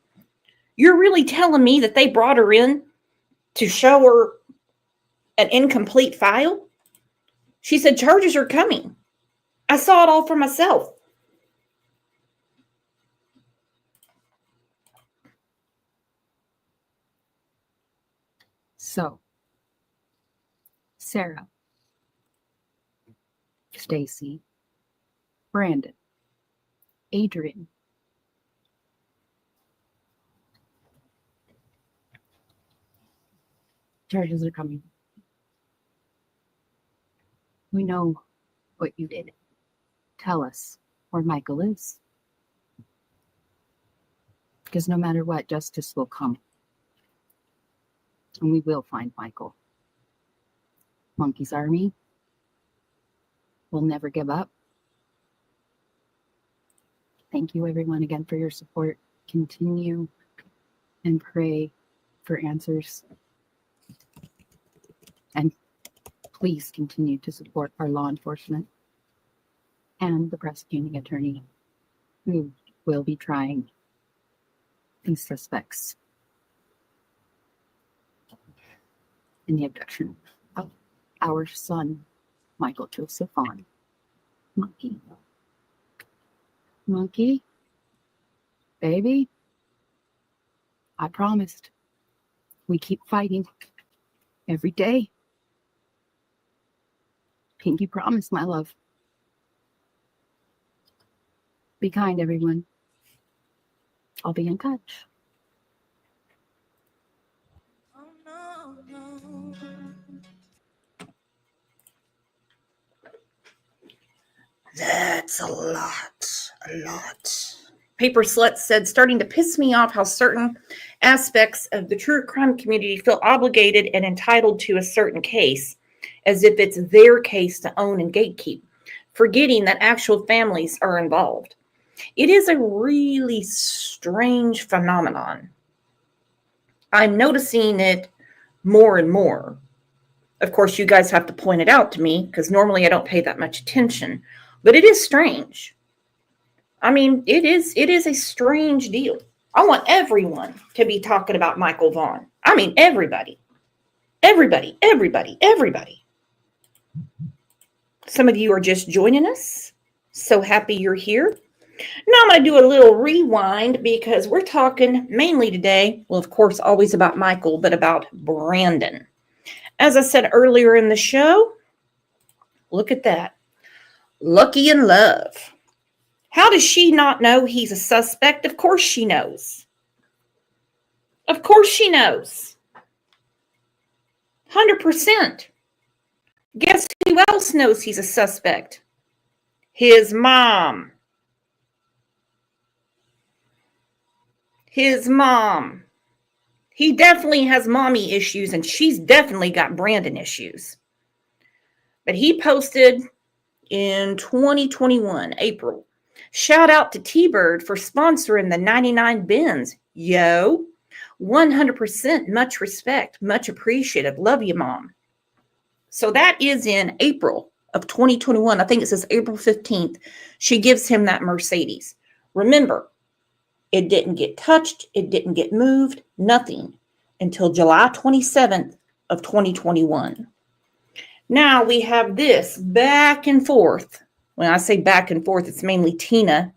Speaker 1: You're really telling me that they brought her in to show her an incomplete file? She said charges are coming. I saw it all for myself.
Speaker 17: So, Sarah, Stacy, Brandon, Adrian, charges are coming. We know what you did. Tell us where Michael is. Because no matter what, justice will come. And we will find Michael. Monkey's Army will never give up. Thank you, everyone, again for your support. Continue and pray for answers. And please continue to support our law enforcement and the prosecuting attorney who will be trying these suspects in the abduction of our son, Michael Joseph Vaughn. Monkey, baby, I promised. We keep fighting every day. Pinky promise, my love. Be kind, everyone. I'll be in touch.
Speaker 1: That's a lot. Paper Slut said, starting to piss me off how certain aspects of the true crime community feel obligated and entitled to a certain case, as if it's their case to own and gatekeep, forgetting that actual families are involved. It is a really strange phenomenon. I'm noticing it more and more. Of course, you guys have to point it out to me because normally I don't pay that much attention, but it is strange. I mean, it is a strange deal. I want everyone to be talking about Michael Vaughn. I mean, everybody. Some of you are just joining us. So happy you're here. Now I'm going to do a little rewind because we're talking mainly today, well, of course, always about Michael, but about Brandon. As I said earlier in the show, look at that. Lucky in love. How does she not know he's a suspect? Of course she knows. Of course she knows. 100%. Guess who else knows he's a suspect? His mom. His mom. He definitely has mommy issues, and she's definitely got Brandon issues. But he posted in 2021, April, shout out to T-Bird for sponsoring the 99 bins. Yo, 100% much respect, much appreciated. Love you, Mom. So that is in April of 2021. I think it says April 15th. She gives him that Mercedes. Remember, it didn't get touched. It didn't get moved. Nothing until July 27th of 2021. Now we have this back and forth. When I say back and forth, it's mainly Tina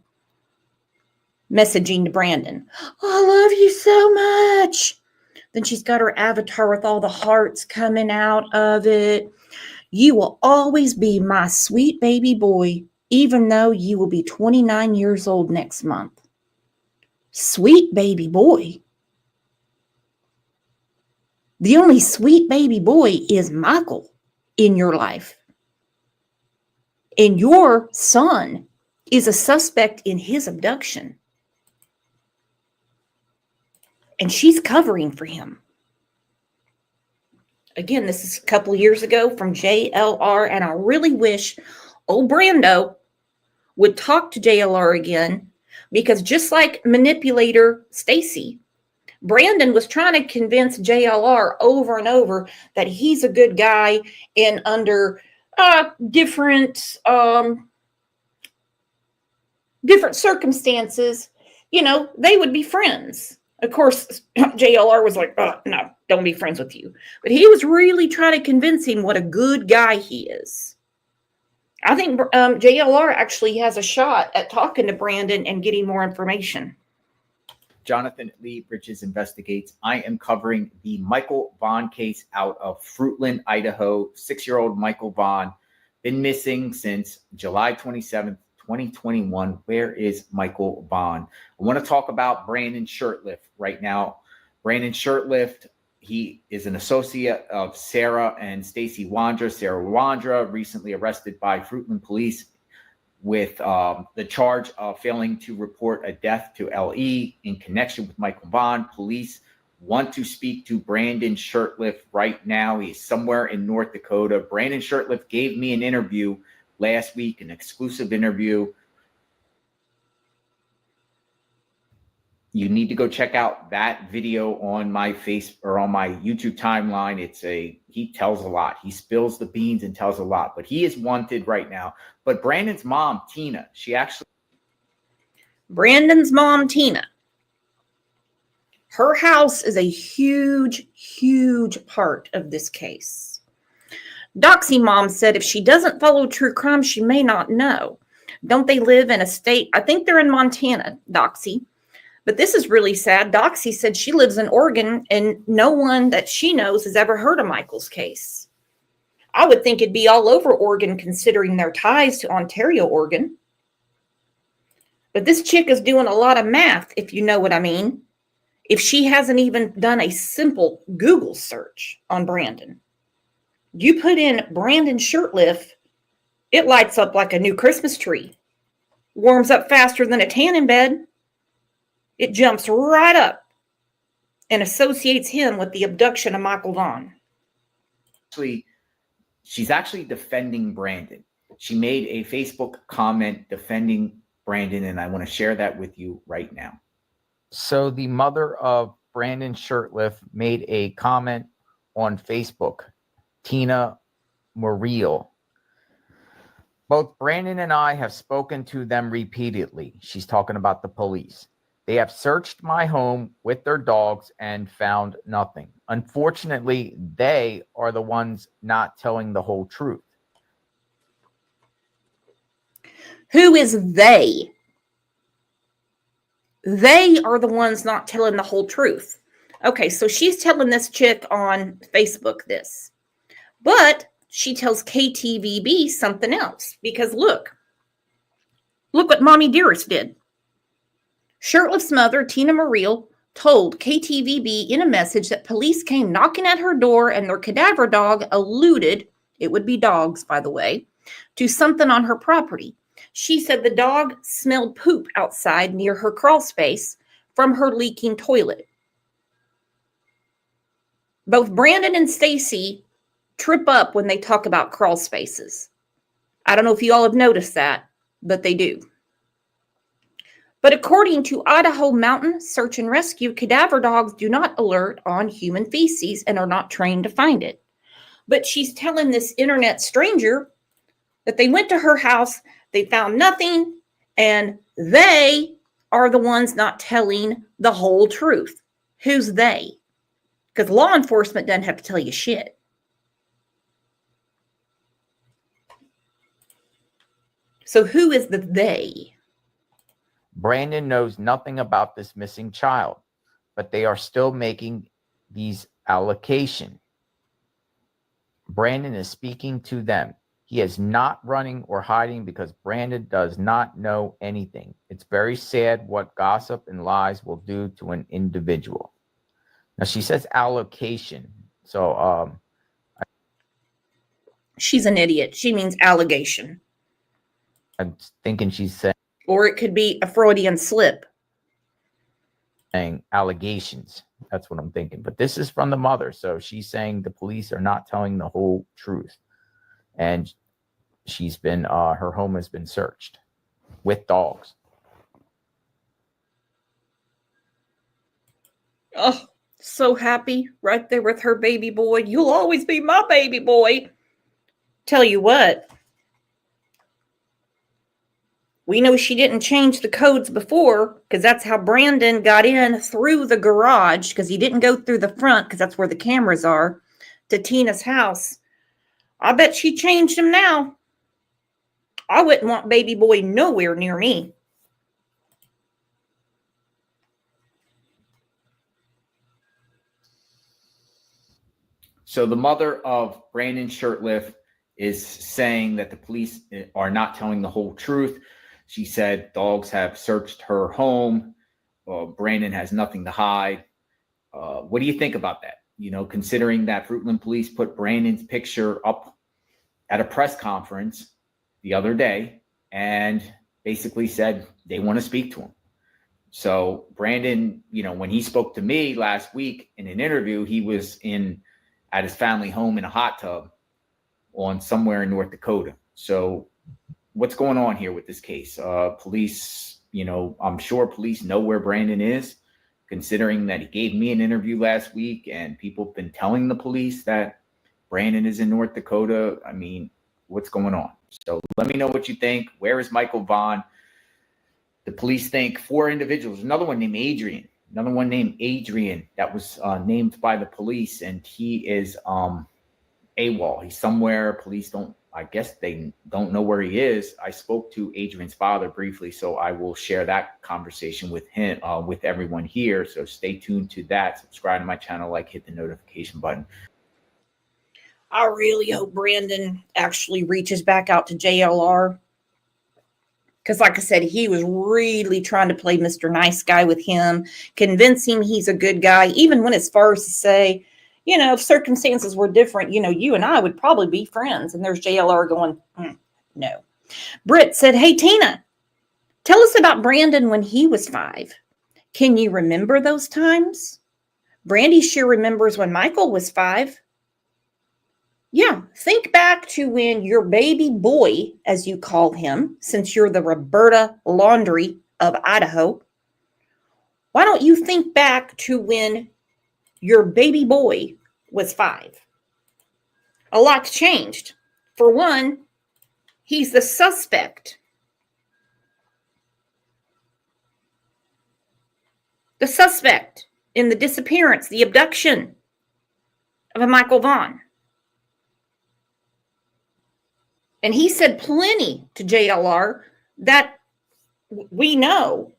Speaker 1: messaging to Brandon. Oh, I love you so much. Then she's got her avatar with all the hearts coming out of it. You will always be my sweet baby boy, even though you will be 29 years old next month. Sweet baby boy. The only sweet baby boy is Michael in your life. And your son is a suspect in his abduction. and she's covering for him. Again, this is a couple years ago from JLR, and I really wish old Brando would talk to JLR again, because just like manipulator Stacy, Brandon was trying to convince JLR over and over that he's a good guy, and under different circumstances, they would be friends. Of course, JLR was like, no, don't be friends with you. But he was really trying to convince him what a good guy he is. I think JLR actually has a shot at talking to Brandon and getting more information.
Speaker 18: Jonathan Lee Bridges Investigates. I am covering the Michael Vaughn case out of Fruitland, Idaho. 6-year-old Michael Vaughn, been missing since July 27th, 2021. Where is Michael Vaughn? I want to talk about Brandon Shurtleff right now. Brandon Shurtleff, he is an associate of Sarah and Stacy Wandra. Sarah Wandra recently arrested by Fruitland police with the charge of failing to report a death to LE in connection with Michael Vaughn. Police want to speak to Brandon Shurtleff right now. He's somewhere in North Dakota. Brandon Shurtleff gave me an interview last week, an exclusive interview. You need to go check out that video on my on my YouTube timeline. He tells a lot. He spills the beans and tells a lot, but he is wanted right now. But Brandon's mom, Tina,
Speaker 1: Brandon's mom, Tina, her house is a huge, huge part of this case. Doxy mom said if she doesn't follow true crime, she may not know. Don't they live in a state? I think they're in Montana, Doxy. But this is really sad. Doxy said she lives in Oregon, and no one that she knows has ever heard of Michael's case. I would think it'd be all over Oregon, considering their ties to Ontario, Oregon. But this chick is doing a lot of math, if you know what I mean. If she hasn't even done a simple Google search on Brandon. You put in Brandon Shurtleff, it lights up like a new Christmas tree. Warms up faster than a tanning bed. It jumps right up and associates him with the abduction of Michael Vaughn.
Speaker 18: she's actually defending Brandon. She made a Facebook comment defending Brandon, and I want to share that with you right now.
Speaker 19: So the mother of Brandon Shurtleff made a comment on Facebook, Tina Muriel. Both Brandon and I have spoken to them repeatedly. She's talking about the police. They have searched my home with their dogs and found nothing. Unfortunately, they are the ones not telling the whole truth.
Speaker 1: Who is they? They are the ones not telling the whole truth. Okay, so she's telling this chick on Facebook this. But she tells KTVB something else. Because look what Mommy Dearest did. Shurtleff's mother, Tina Muriel, told KTVB in a message that police came knocking at her door and their cadaver dog alluded, it would be dogs, by the way, to something on her property. She said the dog smelled poop outside near her crawl space from her leaking toilet. Both Brandon and Stacy trip up when they talk about crawl spaces. I don't know if you all have noticed that, but they do. But according to Idaho Mountain Search and Rescue, cadaver dogs do not alert on human feces and are not trained to find it. But she's telling this internet stranger that they went to her house, they found nothing, and they are the ones not telling the whole truth. Who's they? Because law enforcement doesn't have to tell you shit. So who is the they?
Speaker 19: Brandon knows nothing about this missing child, but they are still making these allocations. Brandon is speaking to them. He is not running or hiding because Brandon does not know anything. It's very sad what gossip and lies will do to an individual. Now she says allocation. So
Speaker 1: she's an idiot. She means allegation.
Speaker 19: I'm thinking she's saying,
Speaker 1: or it could be a Freudian slip.
Speaker 19: Saying allegations. That's what I'm thinking. But this is from the mother. So she's saying the police are not telling the whole truth. And she's been, her home has been searched with dogs.
Speaker 1: Oh, so happy right there with her baby boy. You'll always be my baby boy. Tell you what, we know she didn't change the codes before because that's how Brandon got in through the garage, because he didn't go through the front because that's where the cameras are, to Tina's house. I bet she changed him now. I wouldn't want baby boy nowhere near me.
Speaker 18: So the mother of Brandon Shirtliff is saying that the police are not telling the whole truth. She said dogs have searched her home. Brandon has nothing to hide. What do you think about that? You know, considering that Fruitland police put Brandon's picture up at a press conference the other day and basically said they want to speak to him. So Brandon, you know, when he spoke to me last week in an interview, he was at his family home in a hot tub on somewhere in North Dakota. So what's going on here with this case? Police, you know, I'm sure police know where Brandon is, considering that he gave me an interview last week and people have been telling the police that Brandon is in North Dakota. I mean, what's going on? So let me know what you think. Where is Michael Vaughn? The police think 4 individuals, another one named Adrian, that was named by the police, and he is AWOL. He's somewhere. Police I guess they don't know where he is. I spoke to Adrian's father briefly, so I will share that conversation with him, with everyone here. So stay tuned to that. Subscribe to my channel, hit the notification button.
Speaker 1: I really hope Brandon actually reaches back out to JLR. Because like I said, he was really trying to play Mr. Nice Guy with him, convince him he's a good guy, even went as far as to say, you know, if circumstances were different, you know, you and I would probably be friends. And there's JLR going, no. Britt said, hey, Tina, tell us about Brandon when he was 5. Can you remember those times? Brandi sure remembers when Michael was 5. Yeah, think back to when your baby boy, as you call him, since you're the Roberta Laundry of Idaho, why don't you think back to when your baby boy was 5? A lot's changed. For one, he's the suspect. The suspect in the disappearance, the abduction of a Michael Vaughn. And he said plenty to JLR that we know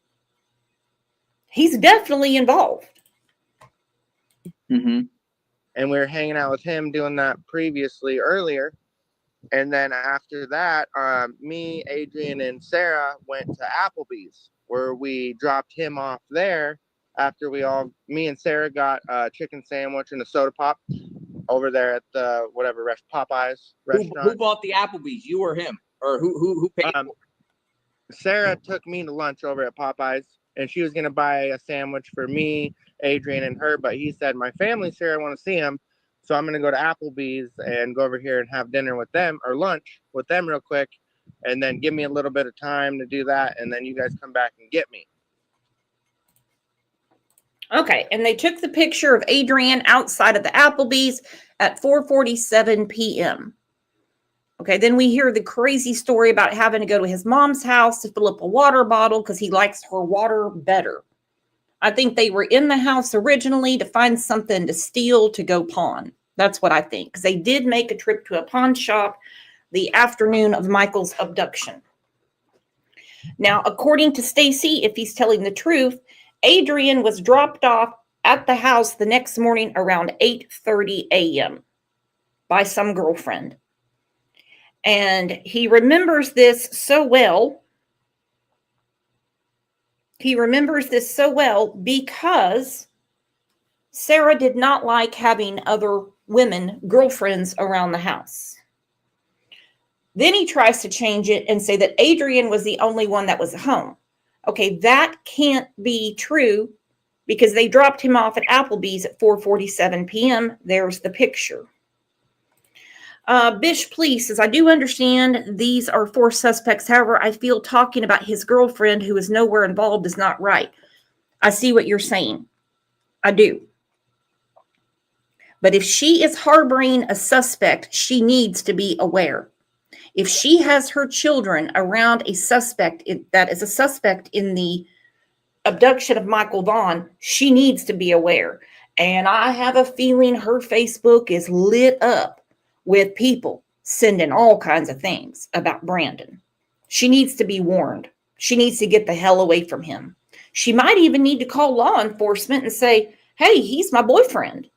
Speaker 1: he's definitely involved.
Speaker 20: Mm-hmm. And we were hanging out with him doing that previously earlier. And then after that, me, Adrian, and Sarah went to Applebee's, where we dropped him off there after me and Sarah got a chicken sandwich and a soda pop over there at the Popeyes restaurant.
Speaker 18: Who bought the Applebee's? You or him? Or who paid?
Speaker 20: Sarah took me to lunch over at Popeyes, and she was going to buy a sandwich for me, Adrian, and her. But he said, my family's here. I want to see him. So I'm going to go to Applebee's and go over here and have dinner with them, or lunch with them real quick. And then give me a little bit of time to do that. And then you guys come back and get me.
Speaker 1: Okay, and they took the picture of Adrian outside of the Applebee's at 4:47 p.m. Okay, then we hear the crazy story about having to go to his mom's house to fill up a water bottle because he likes her water better. I think they were in the house originally to find something to steal to go pawn. That's what I think, because they did make a trip to a pawn shop the afternoon of Michael's abduction. Now, according to Stacy, if he's telling the truth, Adrian was dropped off at the house the next morning around 8:30 a.m. by some girlfriend. And he remembers this so well. He remembers this so well because Sarah did not like having other women, girlfriends, around the house. Then he tries to change it and say that Adrian was the only one that was home. Okay, that can't be true because they dropped him off at Applebee's at 4:47 p.m. There's the picture. Bish Police says, I do understand these are 4 suspects. However, I feel talking about his girlfriend who is nowhere involved is not right. I see what you're saying. I do. But if she is harboring a suspect, she needs to be aware. If she has her children around a suspect that is a suspect in the abduction of Michael Vaughn, she needs to be aware. And I have a feeling her Facebook is lit up with people sending all kinds of things about Brandon. She needs to be warned. She needs to get the hell away from him. She might even need to call law enforcement and say, hey, he's my boyfriend.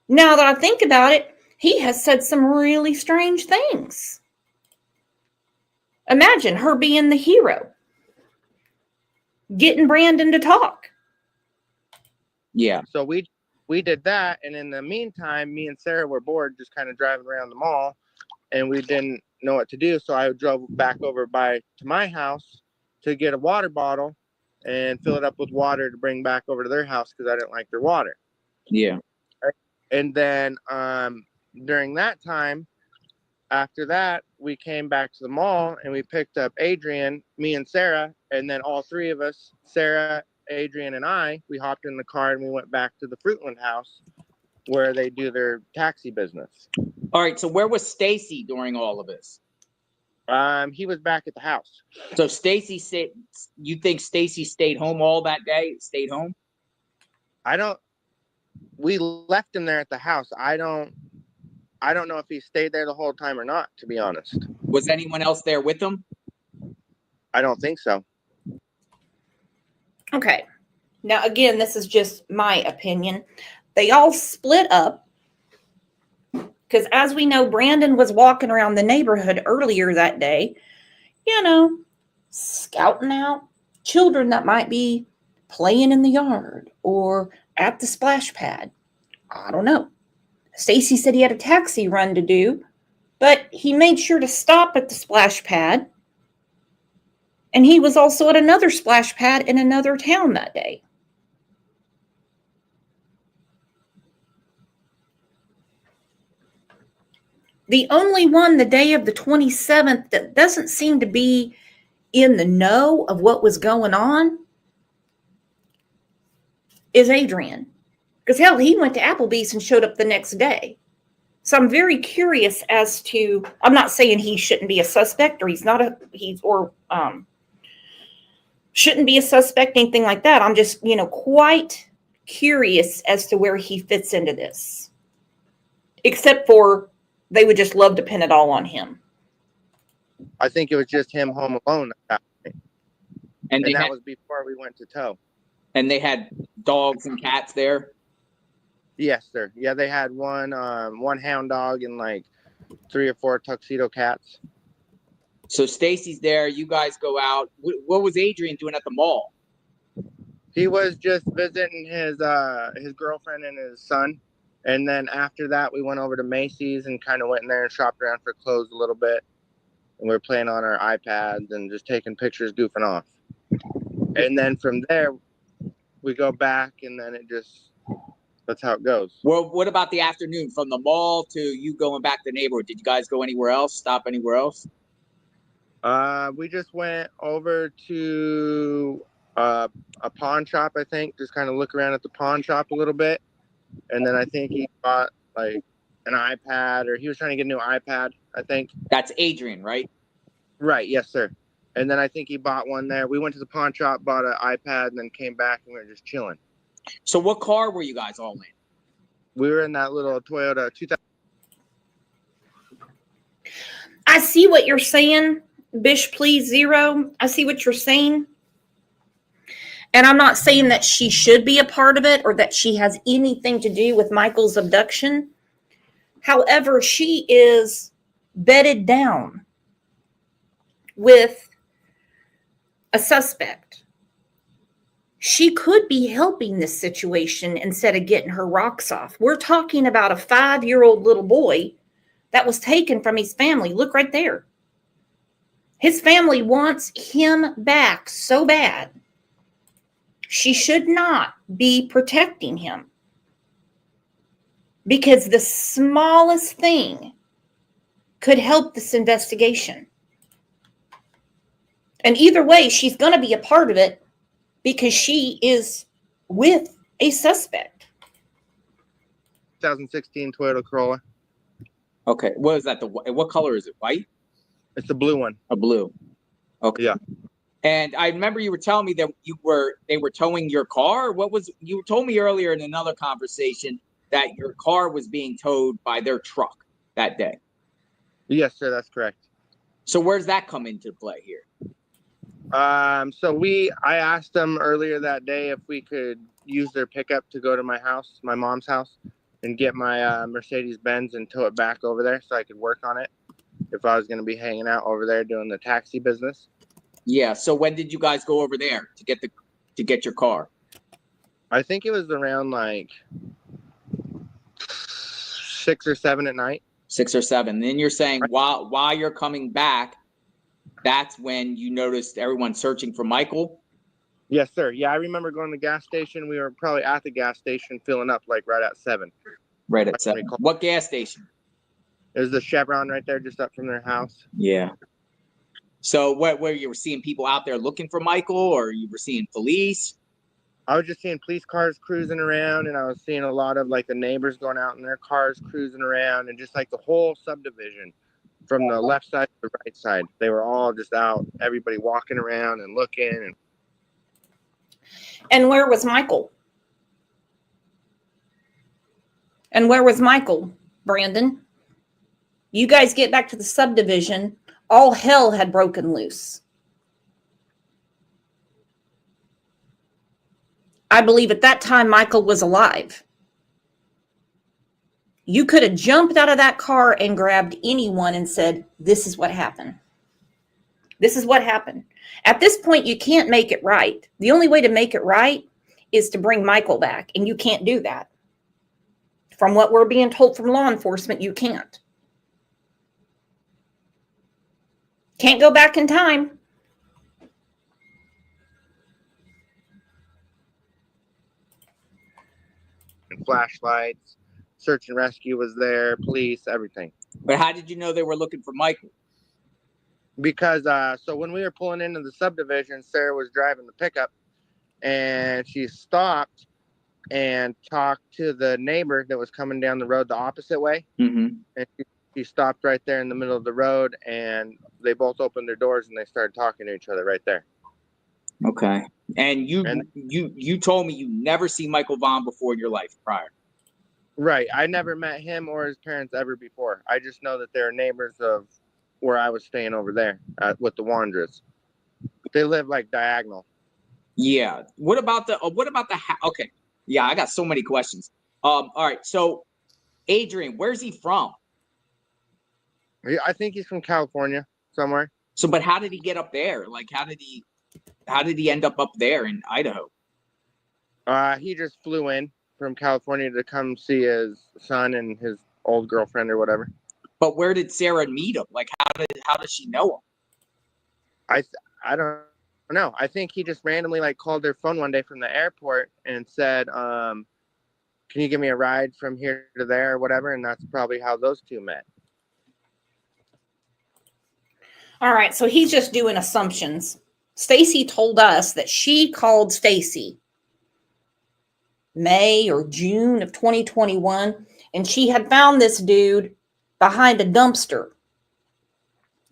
Speaker 1: Now that I think about it, he has said some really strange things. Imagine her being the hero, getting Brandon to talk.
Speaker 20: Yeah. So we did that, and in the meantime, me and Sarah were bored, just kind of driving around the mall, and we didn't know what to do. So I drove back over to my house to get a water bottle and fill it up with water to bring back over to their house because I didn't like their water.
Speaker 18: Yeah.
Speaker 20: And then during that time, after that, we came back to the mall and we picked up Adrian, me and Sarah, and then all 3 of us, Sarah, Adrian, and I, we hopped in the car and we went back to the Fruitland house where they do their taxi business.
Speaker 18: All right. So where was Stacy during all of this?
Speaker 20: He was back at the house.
Speaker 18: So Stacy said, you think Stacy stayed home all that day? Stayed home?
Speaker 20: We left him there at the house. I don't know if he stayed there the whole time or not, to be honest.
Speaker 18: Was anyone else there with him?
Speaker 20: I don't think so.
Speaker 1: Okay. Now, again, this is just my opinion. They all split up because, as we know, Brandon was walking around the neighborhood earlier that day, scouting out children that might be playing in the yard or at the splash pad. I don't know. Stacy said he had a taxi run to do, but he made sure to stop at the splash pad. And he was also at another splash pad in another town that day. The only one the day of the 27th that doesn't seem to be in the know of what was going on is Adrian. Because hell, he went to Applebee's and showed up the next day. So I'm very curious as to, I'm not saying he shouldn't be a suspect or shouldn't be a suspect, anything like that. I'm just, quite curious as to where he fits into this. Except for they would just love to pin it all on him.
Speaker 20: I think it was just him home alone at that point.
Speaker 18: And
Speaker 20: that was before we went to tow.
Speaker 18: And they had dogs and cats there?
Speaker 20: Yes, sir. Yeah, they had one hound dog and like 3 or 4 tuxedo cats.
Speaker 18: So Stacy's there. You guys go out. What was Adrian doing at the mall?
Speaker 20: He was just visiting his girlfriend and his son. And then after that, we went over to Macy's and kind of went in there and shopped around for clothes a little bit. And we were playing on our iPads and just taking pictures, goofing off. And then from there, we go back, and then that's how it goes.
Speaker 18: Well, what about the afternoon from the mall to you going back to the neighborhood? Did you guys go anywhere else? Stop anywhere else?
Speaker 20: We just went over to a pawn shop, I think, just kind of look around at the pawn shop a little bit. And then I think he bought like an iPad, or he was trying to get a new iPad, I think.
Speaker 18: That's Adrian, right?
Speaker 20: Right. Yes, sir. And then I think he bought one there. We went to the pawn shop, bought an iPad, and then came back and we were just chilling.
Speaker 18: So what car were you guys all in?
Speaker 20: We were in that little Toyota 2000.
Speaker 1: I see what you're saying, Bish, please, Zero. I see what you're saying. And I'm not saying that she should be a part of it or that she has anything to do with Michael's abduction. However, she is bedded down with a suspect. She could be helping this situation instead of getting her rocks off. We're talking about a 5-year-old little boy that was taken from his family. Look right there. His family wants him back so bad. She should not be protecting him, because the smallest thing could help this investigation. And either way, she's going to be a part of it because she is with a suspect.
Speaker 20: 2016 Toyota Corolla.
Speaker 18: Okay. What is that? What color is it? White?
Speaker 20: It's the blue one.
Speaker 18: A blue. Okay.
Speaker 20: Yeah.
Speaker 18: And I remember you were telling me that they were towing your car. You told me earlier in another conversation that your car was being towed by their truck that day.
Speaker 20: Yes, sir, that's correct.
Speaker 18: So where's that come into play here?
Speaker 20: I asked them earlier that day if we could use their pickup to go to my house, my mom's house, and get my Mercedes Benz and tow it back over there so I could work on it if I was going to be hanging out over there doing the taxi business.
Speaker 18: Yeah. So when did you guys go over there to get your car?
Speaker 20: I think it was around like 6 or 7 at night.
Speaker 18: 6 or 7. Then you're saying while you're coming back, that's when you noticed everyone searching for Michael?
Speaker 20: Yes, sir. Yeah, I remember going to the gas station. We were probably at the gas station filling up like right at 7.
Speaker 18: Right at 7. What gas station?
Speaker 20: It was the Chevron right there just up from their house.
Speaker 18: Yeah. So where you were seeing people out there looking for Michael, or you were seeing police?
Speaker 20: I was just seeing police cars cruising around, and I was seeing a lot of like the neighbors going out in their cars cruising around, and just like the whole subdivision from the left side to the right side. They were all just out, everybody walking around and looking.
Speaker 1: And where was Michael? And where was Michael, Brandon? You guys get back to the subdivision, all hell had broken loose. I believe at that time Michael was alive. You could have jumped out of that car and grabbed anyone and said, this is what happened. This is what happened. At this point, you can't make it right. The only way to make it right is to bring Michael back, and you can't do that. From what we're being told from law enforcement, you can't. Can't go back in time.
Speaker 20: And flashlights, search and rescue was there, police, everything.
Speaker 18: But how did you know they were looking for Michael?
Speaker 20: Because so when we were pulling into the subdivision, Sarah was driving the pickup, and she stopped and talked to the neighbor that was coming down the road the opposite way.
Speaker 18: Mm-hmm.
Speaker 20: And she stopped right there in the middle of the road, and they both opened their doors and they started talking to each other right there.
Speaker 18: Okay. And you told me you never seen Michael Vaughn before in your life prior.
Speaker 20: Right. I never met him or his parents ever before. I just know that they're neighbors of where I was staying over there with the Wanderers. They live like diagonal.
Speaker 18: Yeah. What about the okay. Yeah, I got so many questions. All right. So Adrian, where's he from?
Speaker 20: I think he's from California somewhere.
Speaker 18: So, but how did he get up there? Like, how did he end up there in Idaho?
Speaker 20: He just flew in from California to come see his son and his old girlfriend or whatever.
Speaker 18: But where did Sarah meet him? Like, how does she know him?
Speaker 20: I don't know. I think he just randomly like called their phone one day from the airport and said, "Can you give me a ride from here to there or whatever?" And that's probably how those two met.
Speaker 1: All right, so he's just doing assumptions. Stacy told us that she called Stacy May or June of 2021, and she had found this dude behind a dumpster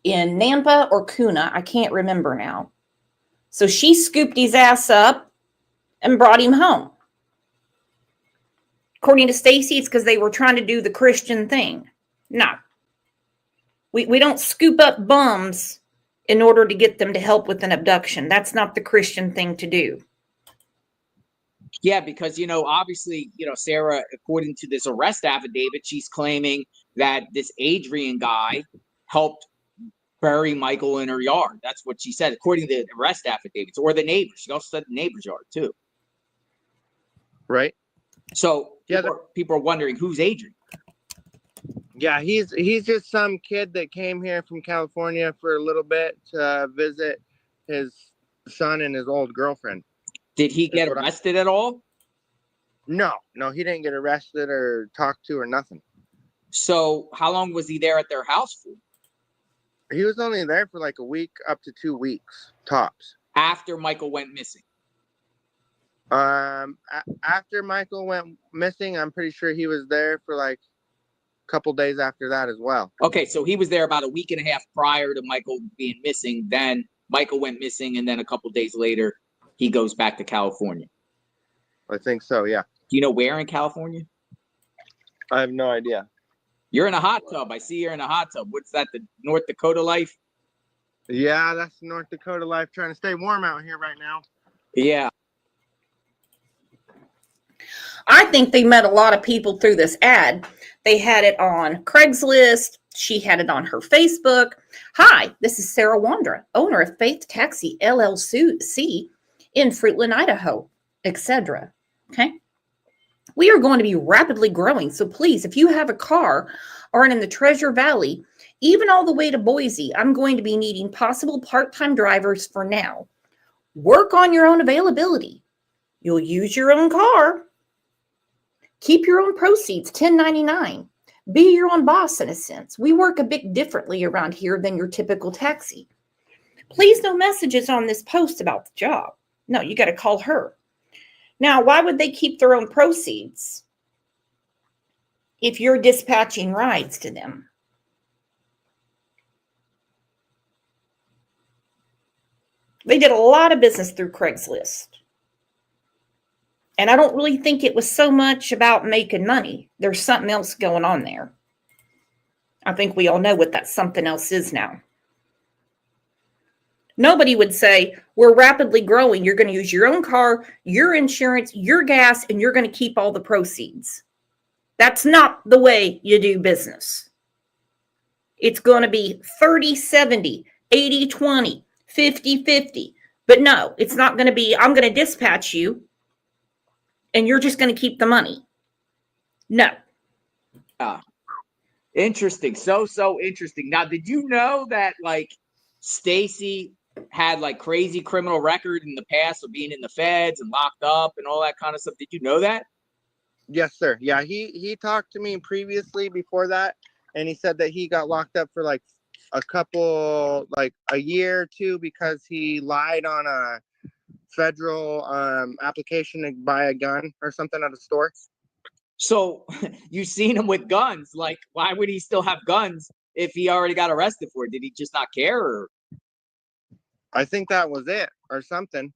Speaker 1: in Nampa or Kuna. I can't remember now. So she scooped his ass up and brought him home. According to Stacy, it's because they were trying to do the Christian thing. No. We don't scoop up bums in order to get them to help with an abduction. That's not the Christian thing to do.
Speaker 18: Yeah, because, obviously, Sarah, according to this arrest affidavit, she's claiming that this Adrian guy helped bury Michael in her yard. That's what she said, according to the arrest affidavits, or the neighbors. She also said the neighbor's yard, too.
Speaker 20: Right.
Speaker 18: So people are wondering, who's Adrian?
Speaker 20: Yeah, he's just some kid that came here from California for a little bit to visit his son and his old girlfriend.
Speaker 21: Did he get
Speaker 20: what I-
Speaker 21: arrested at all?
Speaker 20: No, he didn't get arrested or talked to or nothing.
Speaker 21: So how long was he there at their house for?
Speaker 20: He was only there for like a week up to 2 weeks tops.
Speaker 21: After Michael went missing?
Speaker 20: After Michael went missing, I'm pretty sure he was there for like a couple days after that as well.
Speaker 21: Okay, so he was there about a week and a half prior to Michael being missing. Then Michael went missing, and then a couple days later, he goes back to California.
Speaker 20: I think so, yeah.
Speaker 21: Do you know where in California?
Speaker 20: I have no idea.
Speaker 21: You're in a hot tub. I see you're in a hot tub. What's that, the North Dakota life?
Speaker 20: Yeah, that's North Dakota life, trying to stay warm out here right now.
Speaker 21: Yeah.
Speaker 1: I think they met a lot of people through this ad. They had it on Craigslist. She had it on her Facebook. Hi, this is Sarah Wandra, owner of Faith Taxi LLC in Fruitland, Idaho, etc. Okay. We are going to be rapidly growing. So please, if you have a car or in the Treasure Valley, even all the way to Boise, I'm going to be needing possible part-time drivers for now. Work on your own availability. You'll use your own car. Keep your own proceeds, 1099. Be your own boss in a sense. We work a bit differently around here than your typical taxi. Please no messages on this post about the job. No, you got to call her. Now, why would they keep their own proceeds if you're dispatching rides to them? They did a lot of business through Craigslist. And I don't really think it was so much about making money. There's something else going on there. I think we all know what that something else is now. Nobody would say, we're rapidly growing. You're going to use your own car, your insurance, your gas, and you're going to keep all the proceeds. That's not the way you do business. It's going to be 30-70, 80-20, 50-50. But no, it's not going to be, I'm going to dispatch you and you're just going to keep the money. No.
Speaker 21: Interesting. So interesting. Now, did you know that like Stacy had like crazy criminal record in the past of being in the feds and locked up and all that kind of stuff? Did you know that?
Speaker 20: Yes, sir. Yeah, he talked to me previously before that, and he said that he got locked up for like a year or two because he lied on a federal application to buy a gun or something at a store.
Speaker 21: So you seen him with guns. Like, why would he still have guns if he already got arrested for it? Did he just not care? Or?
Speaker 20: I think that was it or something.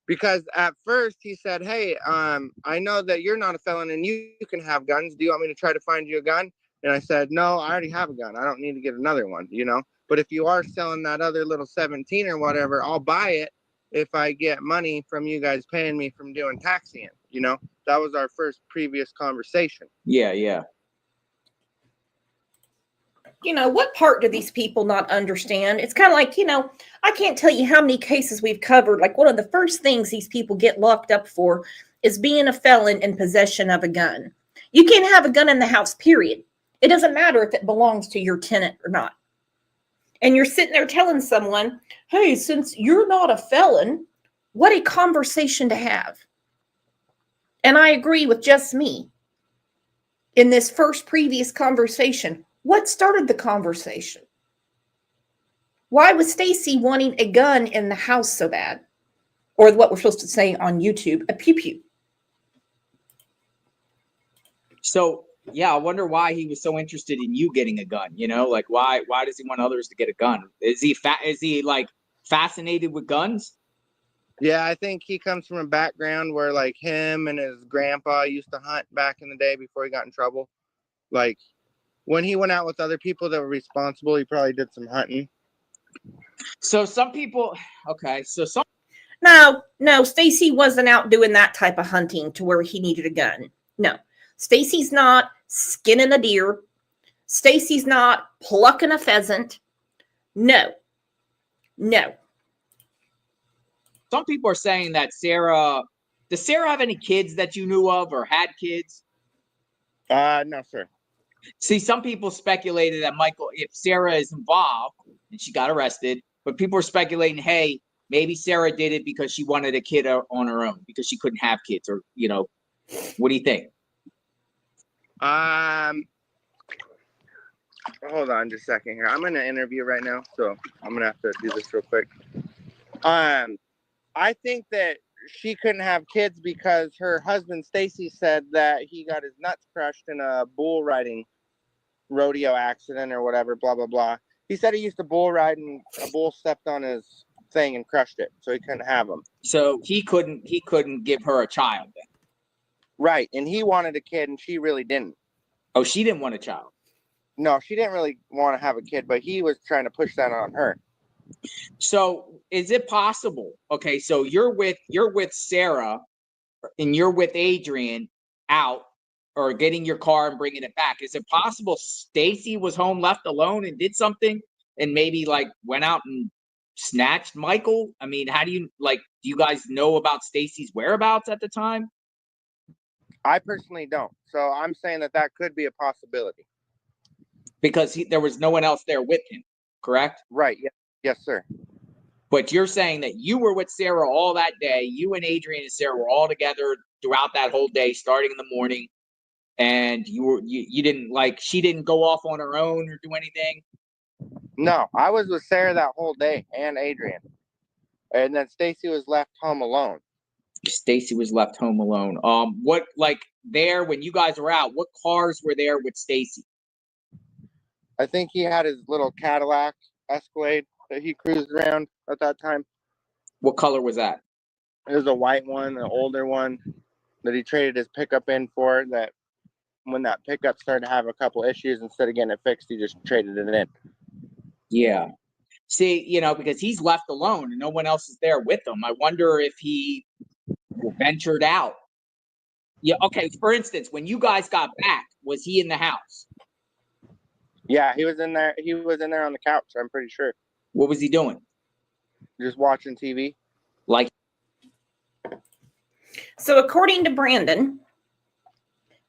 Speaker 20: Because at first he said, hey, I know that you're not a felon and you can have guns. Do you want me to try to find you a gun? And I said, no, I already have a gun. I don't need to get another one, you know. But if you are selling that other little 17 or whatever, I'll buy it if I get money from you guys paying me from doing taxiing, you know. That was our first previous conversation.
Speaker 21: Yeah, yeah.
Speaker 1: You know, what part do these people not understand? It's kind of like, you know, I can't tell you how many cases we've covered. Like one of the first things these people get locked up for is being a felon in possession of a gun. You can't have a gun in the house, period. It doesn't matter if it belongs to your tenant or not. And you're sitting there telling someone, hey, since you're not a felon, what a conversation to have. And I agree with just me. In this first previous conversation, what started the conversation? Why was Stacy wanting a gun in the house so bad? Or what we're supposed to say on YouTube, a pew-pew.
Speaker 21: So, yeah, I wonder why he was so interested in you getting a gun, you know? Like, why does he want others to get a gun? Is he like fascinated with guns?
Speaker 20: Yeah, I think he comes from a background where like him and his grandpa used to hunt back in the day before he got in trouble. Like when he went out with other people that were responsible, he probably did some hunting.
Speaker 21: So some people, okay, so some.
Speaker 1: No, Stacy wasn't out doing that type of hunting to where he needed a gun. No, Stacy's not skinning a deer. Stacy's not plucking a pheasant. No.
Speaker 21: Some people are saying that does Sarah have any kids that you knew of or had kids?
Speaker 20: No, sir.
Speaker 21: See, some people speculated that Michael, if Sarah is involved and she got arrested, but people are speculating, hey, maybe Sarah did it because she wanted a kid on her own because she couldn't have kids, or what do you think?
Speaker 20: Hold on just a second here. I'm in an interview right now, so I'm gonna have to do this real quick. I think that she couldn't have kids because her husband Stacy said that he got his nuts crushed in a bull riding rodeo accident or whatever, blah blah blah. He said he used to bull ride and a bull stepped on his thing and crushed it, so he couldn't have him.
Speaker 21: So he couldn't give her a child then.
Speaker 20: Right, and he wanted a kid and she really didn't.
Speaker 21: Oh, she didn't want a child.
Speaker 20: No, she didn't really want to have a kid, but he was trying to push that on her.
Speaker 21: So is it possible? Okay, so you're with Sarah and you're with Adrian out or getting your car and bringing it back. Is it possible Stacy was home left alone and did something and maybe like went out and snatched Michael? I mean, how do you do you guys know about Stacy's whereabouts at the time?
Speaker 20: I personally don't. So I'm saying that could be a possibility.
Speaker 21: Because there was no one else there with him, correct?
Speaker 20: Right. Yeah. Yes, sir.
Speaker 21: But you're saying that you were with Sarah all that day. You and Adrian and Sarah were all together throughout that whole day, starting in the morning. And you didn't she didn't go off on her own or do anything?
Speaker 20: No, I was with Sarah that whole day and Adrian. And then Stacy was left home alone.
Speaker 21: Stacy was left home alone. What there when you guys were out, what cars were there with Stacy?
Speaker 20: I think he had his little Cadillac Escalade that he cruised around at that time.
Speaker 21: What color was that?
Speaker 20: It was a white one, an older one that he traded his pickup in for. That when that pickup started to have a couple issues, instead of getting it fixed, he just traded it in.
Speaker 21: Yeah. See, because he's left alone and no one else is there with him. I wonder if he ventured out. Yeah. Okay. For instance, when you guys got back, was he in the house?
Speaker 20: Yeah, he was in there. He was in there on the couch. I'm pretty sure.
Speaker 21: What was he doing?
Speaker 20: Just watching TV.
Speaker 1: So according to Brandon,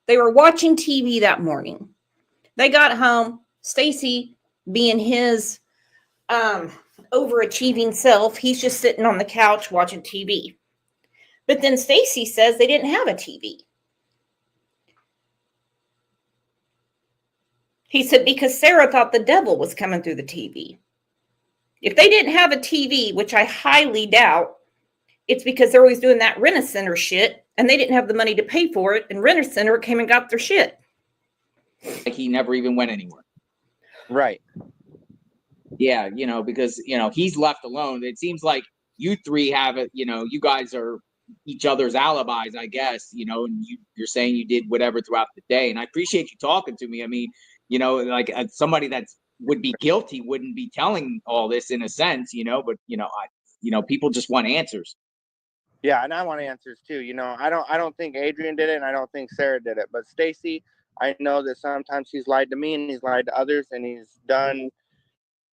Speaker 1: they were watching TV that morning. They got home. Stacy, being his overachieving self, he's just sitting on the couch watching TV. But then Stacy says they didn't have a TV. He said because Sarah thought the devil was coming through the TV. If they didn't have a TV, which I highly doubt, it's because they're always doing that Rent-A-Center shit and they didn't have the money to pay for it, and Rent-A-Center came and got their shit.
Speaker 21: He never even went anywhere.
Speaker 20: Right.
Speaker 21: Yeah, because he's left alone. It seems like you three have it, you guys are each other's alibis, I guess, and you're saying you did whatever throughout the day. And I appreciate you talking to me. I mean, somebody that would be guilty wouldn't be telling all this in a sense, but people just want answers.
Speaker 20: Yeah, and I want answers too. I don't think Adrian did it, and I don't think Sarah did it. But Stacy, I know that sometimes he's lied to me and he's lied to others, and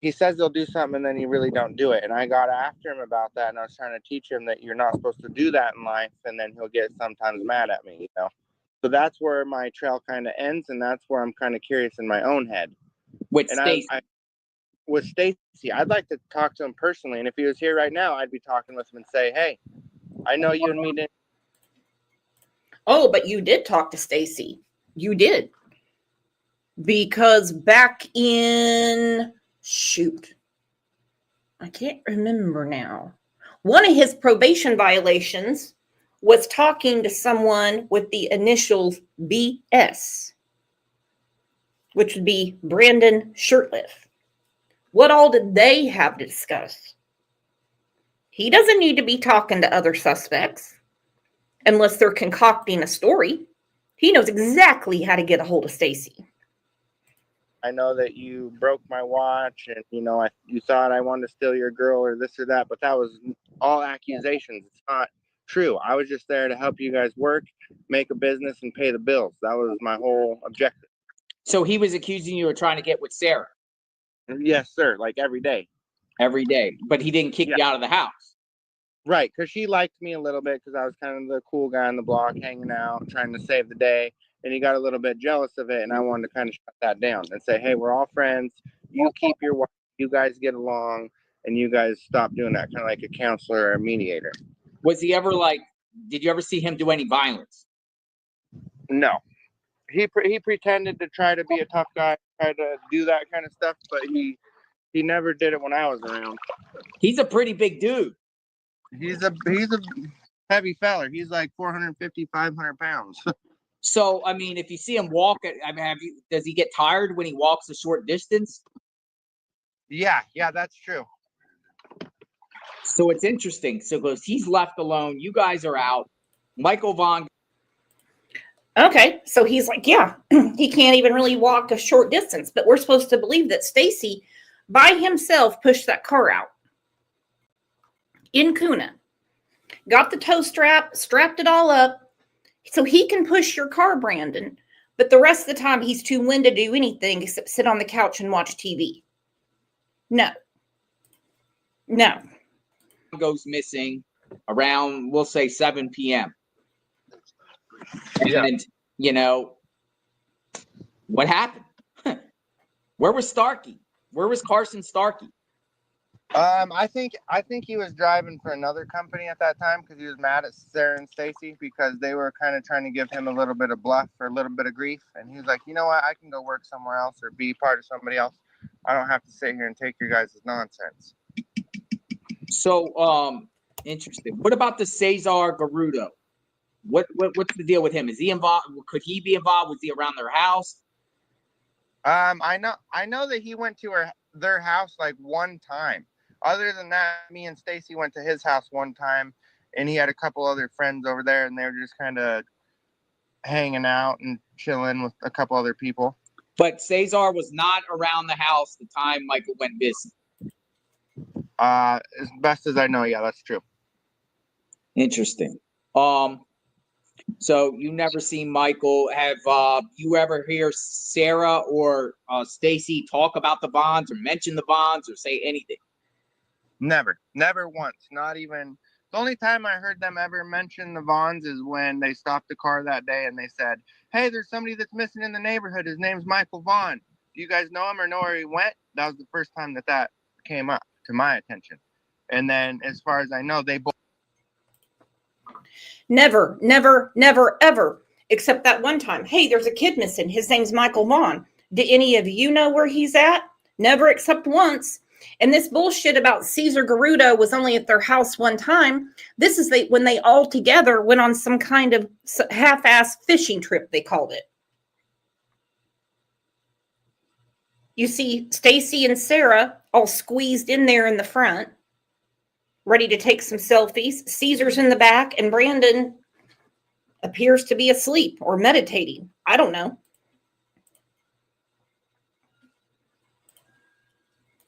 Speaker 20: he says he'll do something and then he really don't do it. And I got after him about that, and I was trying to teach him that you're not supposed to do that in life, and then he'll get sometimes mad at me, So that's where my trail kind of ends, and that's where I'm kind of curious in my own head.
Speaker 21: With Stacy.
Speaker 20: With Stacy, I'd like to talk to him personally, and if he was here right now, I'd be talking with him and say, hey, I know you and me didn't.
Speaker 1: Oh, but you did talk to Stacy. You did. Because back in, I can't remember now. One of his probation violations was talking to someone with the initials BS, which would be Brandon Shirtliff. What all did they have to discuss? He doesn't need to be talking to other suspects unless they're concocting a story. He knows exactly how to get a hold of Stacy.
Speaker 20: I know that you broke my watch and, you thought I wanted to steal your girl or this or that, but that was all accusations. It's not true. I was just there to help you guys work, make a business, and pay the bills. That was my whole objective.
Speaker 21: So he was accusing you of trying to get with Sarah?
Speaker 20: Yes, sir. Like every day.
Speaker 21: Every day. But he didn't kick you out of the house?
Speaker 20: Right, because she liked me a little bit because I was kind of the cool guy on the block, hanging out, trying to save the day. And he got a little bit jealous of it, and I wanted to kind of shut that down and say, hey, we're all friends. You keep your wife. You guys get along. and you guys stopped doing that, kind of like a counselor or a mediator.
Speaker 21: Was he ever like? Did you ever see him do any violence?
Speaker 20: No, he pretended to try to be a tough guy, try to do that kind of stuff, but he never did it when I was around.
Speaker 21: He's a pretty big dude.
Speaker 20: He's a heavy feller. He's like 450, 500 pounds.
Speaker 21: So, I mean, if you see him walk, I mean, does he get tired when he walks a short distance?
Speaker 20: Yeah, that's true.
Speaker 21: So it's interesting. So because he's left alone, you guys are out. Michael Vaughn.
Speaker 1: Okay, so he's like, yeah, he can't even really walk a short distance, but we're supposed to believe that Stacy by himself pushed that car out in Kuna, got the tow strap, strapped it all up so he can push your car, Brandon. But the rest of the time, he's too winded to do anything except sit on the couch and watch TV. No.
Speaker 21: Goes missing around, we'll say 7 p.m. And, you know, what happened? Where was Starkey? Where was Carson Starkey?
Speaker 20: I think he was driving for another company at that time because he was mad at Sarah and Stacy because they were kind of trying to give him a little bit of bluff or a little bit of grief. And he was like, you know what? I can go work somewhere else or be part of somebody else. I don't have to sit here and take your guys' nonsense.
Speaker 21: So, interesting. What about the Cesar Garudo? What's the deal with him? Is he involved? Could he be involved? Was he around their house?
Speaker 20: I know that he went to their house like one time. Other than that, me and Stacy went to his house one time, and he had a couple other friends over there, and they were just kind of hanging out and chilling with a couple other people.
Speaker 21: But Cesar was not around the house the time Michael went missing.
Speaker 20: As best as I know, yeah, that's true.
Speaker 21: Interesting. So you never seen Michael. Have you ever hear Sarah or Stacy talk about the bonds or mention the bonds or say anything?
Speaker 20: Never once. Not even. The only time I heard them ever mention the Vaughns is when they stopped the car that day and they said, hey, there's somebody that's missing in the neighborhood. His name's Michael Vaughn. Do you guys know him or know where he went? That was the first time that came up to my attention. And then as far as I know, they both.
Speaker 1: Never, ever, except that one time. Hey, there's a kid missing. His name's Michael Vaughn. Do any of you know where he's at? Never except once. And this bullshit about Cesar Garudo was only at their house one time. This is when they all together went on some kind of half-ass fishing trip, they called it. You see Stacy and Sarah all squeezed in there in the front, ready to take some selfies. Caesar's in the back, and Brandon appears to be asleep or meditating. I don't know.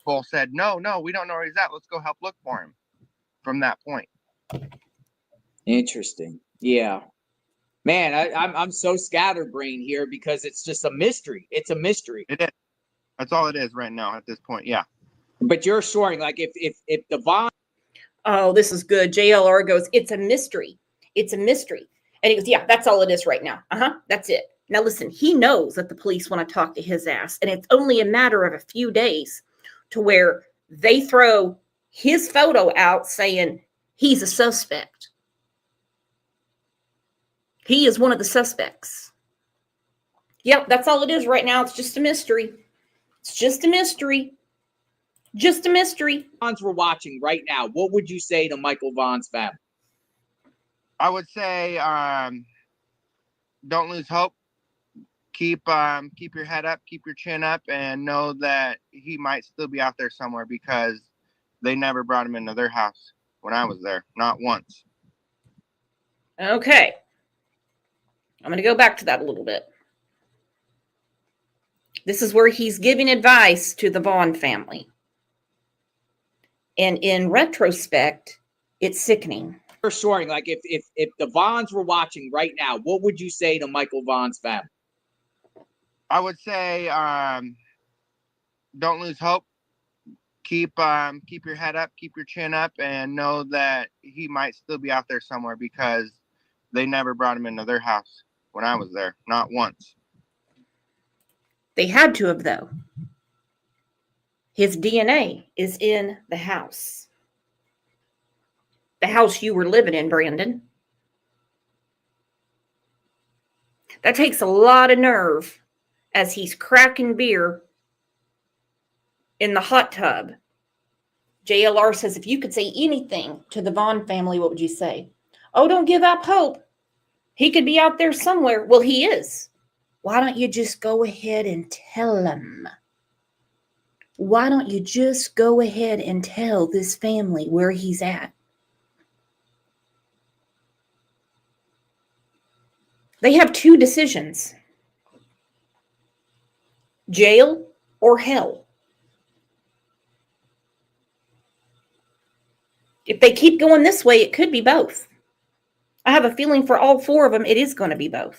Speaker 20: Both said, no, we don't know where he's at. Let's go help look for him from that point.
Speaker 21: Interesting. Yeah. Man, I'm so scatterbrained here because it's just a mystery. It's a mystery.
Speaker 20: It is. That's all it is right now at this point. Yeah.
Speaker 21: But you're assuring, like, if the Vaughn.
Speaker 1: Oh, this is good. JLR goes, it's a mystery. It's a mystery. And he goes, yeah, that's all it is right now. That's it. Now, listen, he knows that the police want to talk to his ass. And it's only a matter of a few days to where they throw his photo out saying he's a suspect. He is one of the suspects. Yep, that's all it is right now. It's just a mystery. It's just a mystery. Just a mystery.
Speaker 21: Vaughns were watching right now. What would you say to Michael Vaughn's family?
Speaker 20: I would say, don't lose hope. Keep your head up, keep your chin up, and know that he might still be out there somewhere because they never brought him into their house when I was there. Not once.
Speaker 1: Okay. I'm going to go back to that a little bit. This is where he's giving advice to the Vaughn family. And in retrospect, it's sickening.
Speaker 21: For sure, like if the Vaughns were watching right now, what would you say to Michael Vaughn's family?
Speaker 20: I would say, don't lose hope. Keep your head up, keep your chin up, and know that he might still be out there somewhere because they never brought him into their house when I was there. Not once.
Speaker 1: They had to have, though. His DNA is in the house. The house you were living in, Brandon. That takes a lot of nerve as he's cracking beer in the hot tub. JLR says, if you could say anything to the Vaughn family, what would you say? Oh, don't give up hope. He could be out there somewhere. Well, he is. Why don't you just go ahead and tell him? Why don't you just go ahead and tell this family where he's at? They have two decisions: jail or hell. If they keep going this way, it could be both. I have a feeling for all four of them, it is going to be both.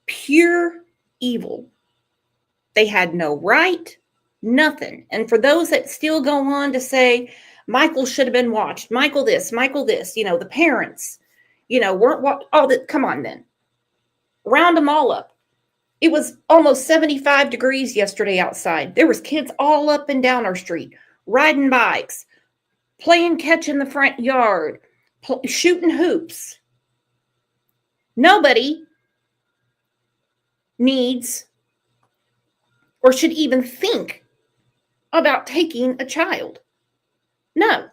Speaker 1: Pure evil. They had no right, nothing. And for those that still go on to say, Michael should have been watched, Michael this, the parents, weren't what, all that. Come on then. Round them all up. It was almost 75 degrees yesterday outside. There was kids all up and down our street, riding bikes, playing catch in the front yard, shooting hoops. Nobody needs or should even think about taking a child. No.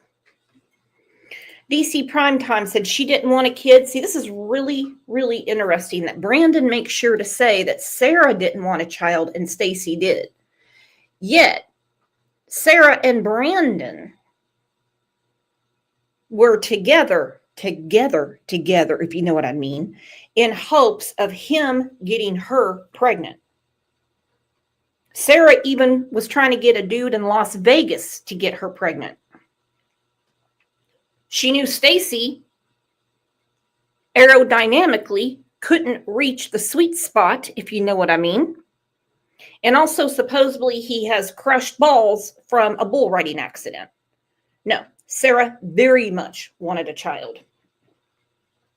Speaker 1: DC Primetime said she didn't want a kid. See, this is really, really interesting that Brandon makes sure to say that Sarah didn't want a child and Stacy did. Yet, Sarah and Brandon were together, if you know what I mean, in hopes of him getting her pregnant. Sarah even was trying to get a dude in Las Vegas to get her pregnant. She knew Stacy aerodynamically couldn't reach the sweet spot, if you know what I mean. And also, supposedly, he has crushed balls from a bull riding accident. No, Sarah very much wanted a child.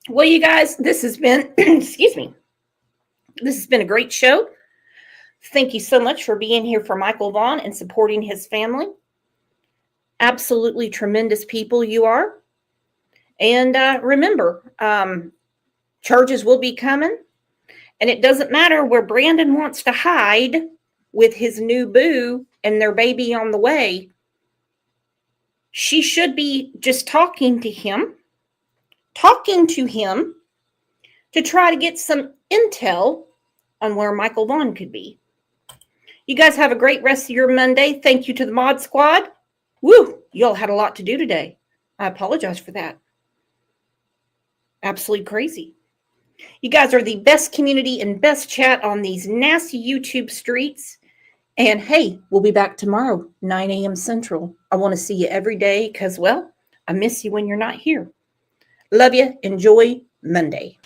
Speaker 1: Well, you guys, this has been, excuse me, this has been a great show. Thank you so much for being here for Michael Vaughn and supporting his family. Absolutely tremendous people you are. And remember, charges will be coming. And it doesn't matter where Brandon wants to hide with his new boo and their baby on the way. She should be just talking to him to try to get some intel on where Michael Vaughn could be. You guys have a great rest of your Monday. Thank you to the Mod Squad. Woo, y'all had a lot to do today. I apologize for that. Absolutely crazy. You guys are the best community and best chat on these nasty YouTube streets. And hey, we'll be back tomorrow, 9 a.m. Central. I want to see you every day because, well, I miss you when you're not here. Love you. Enjoy Monday.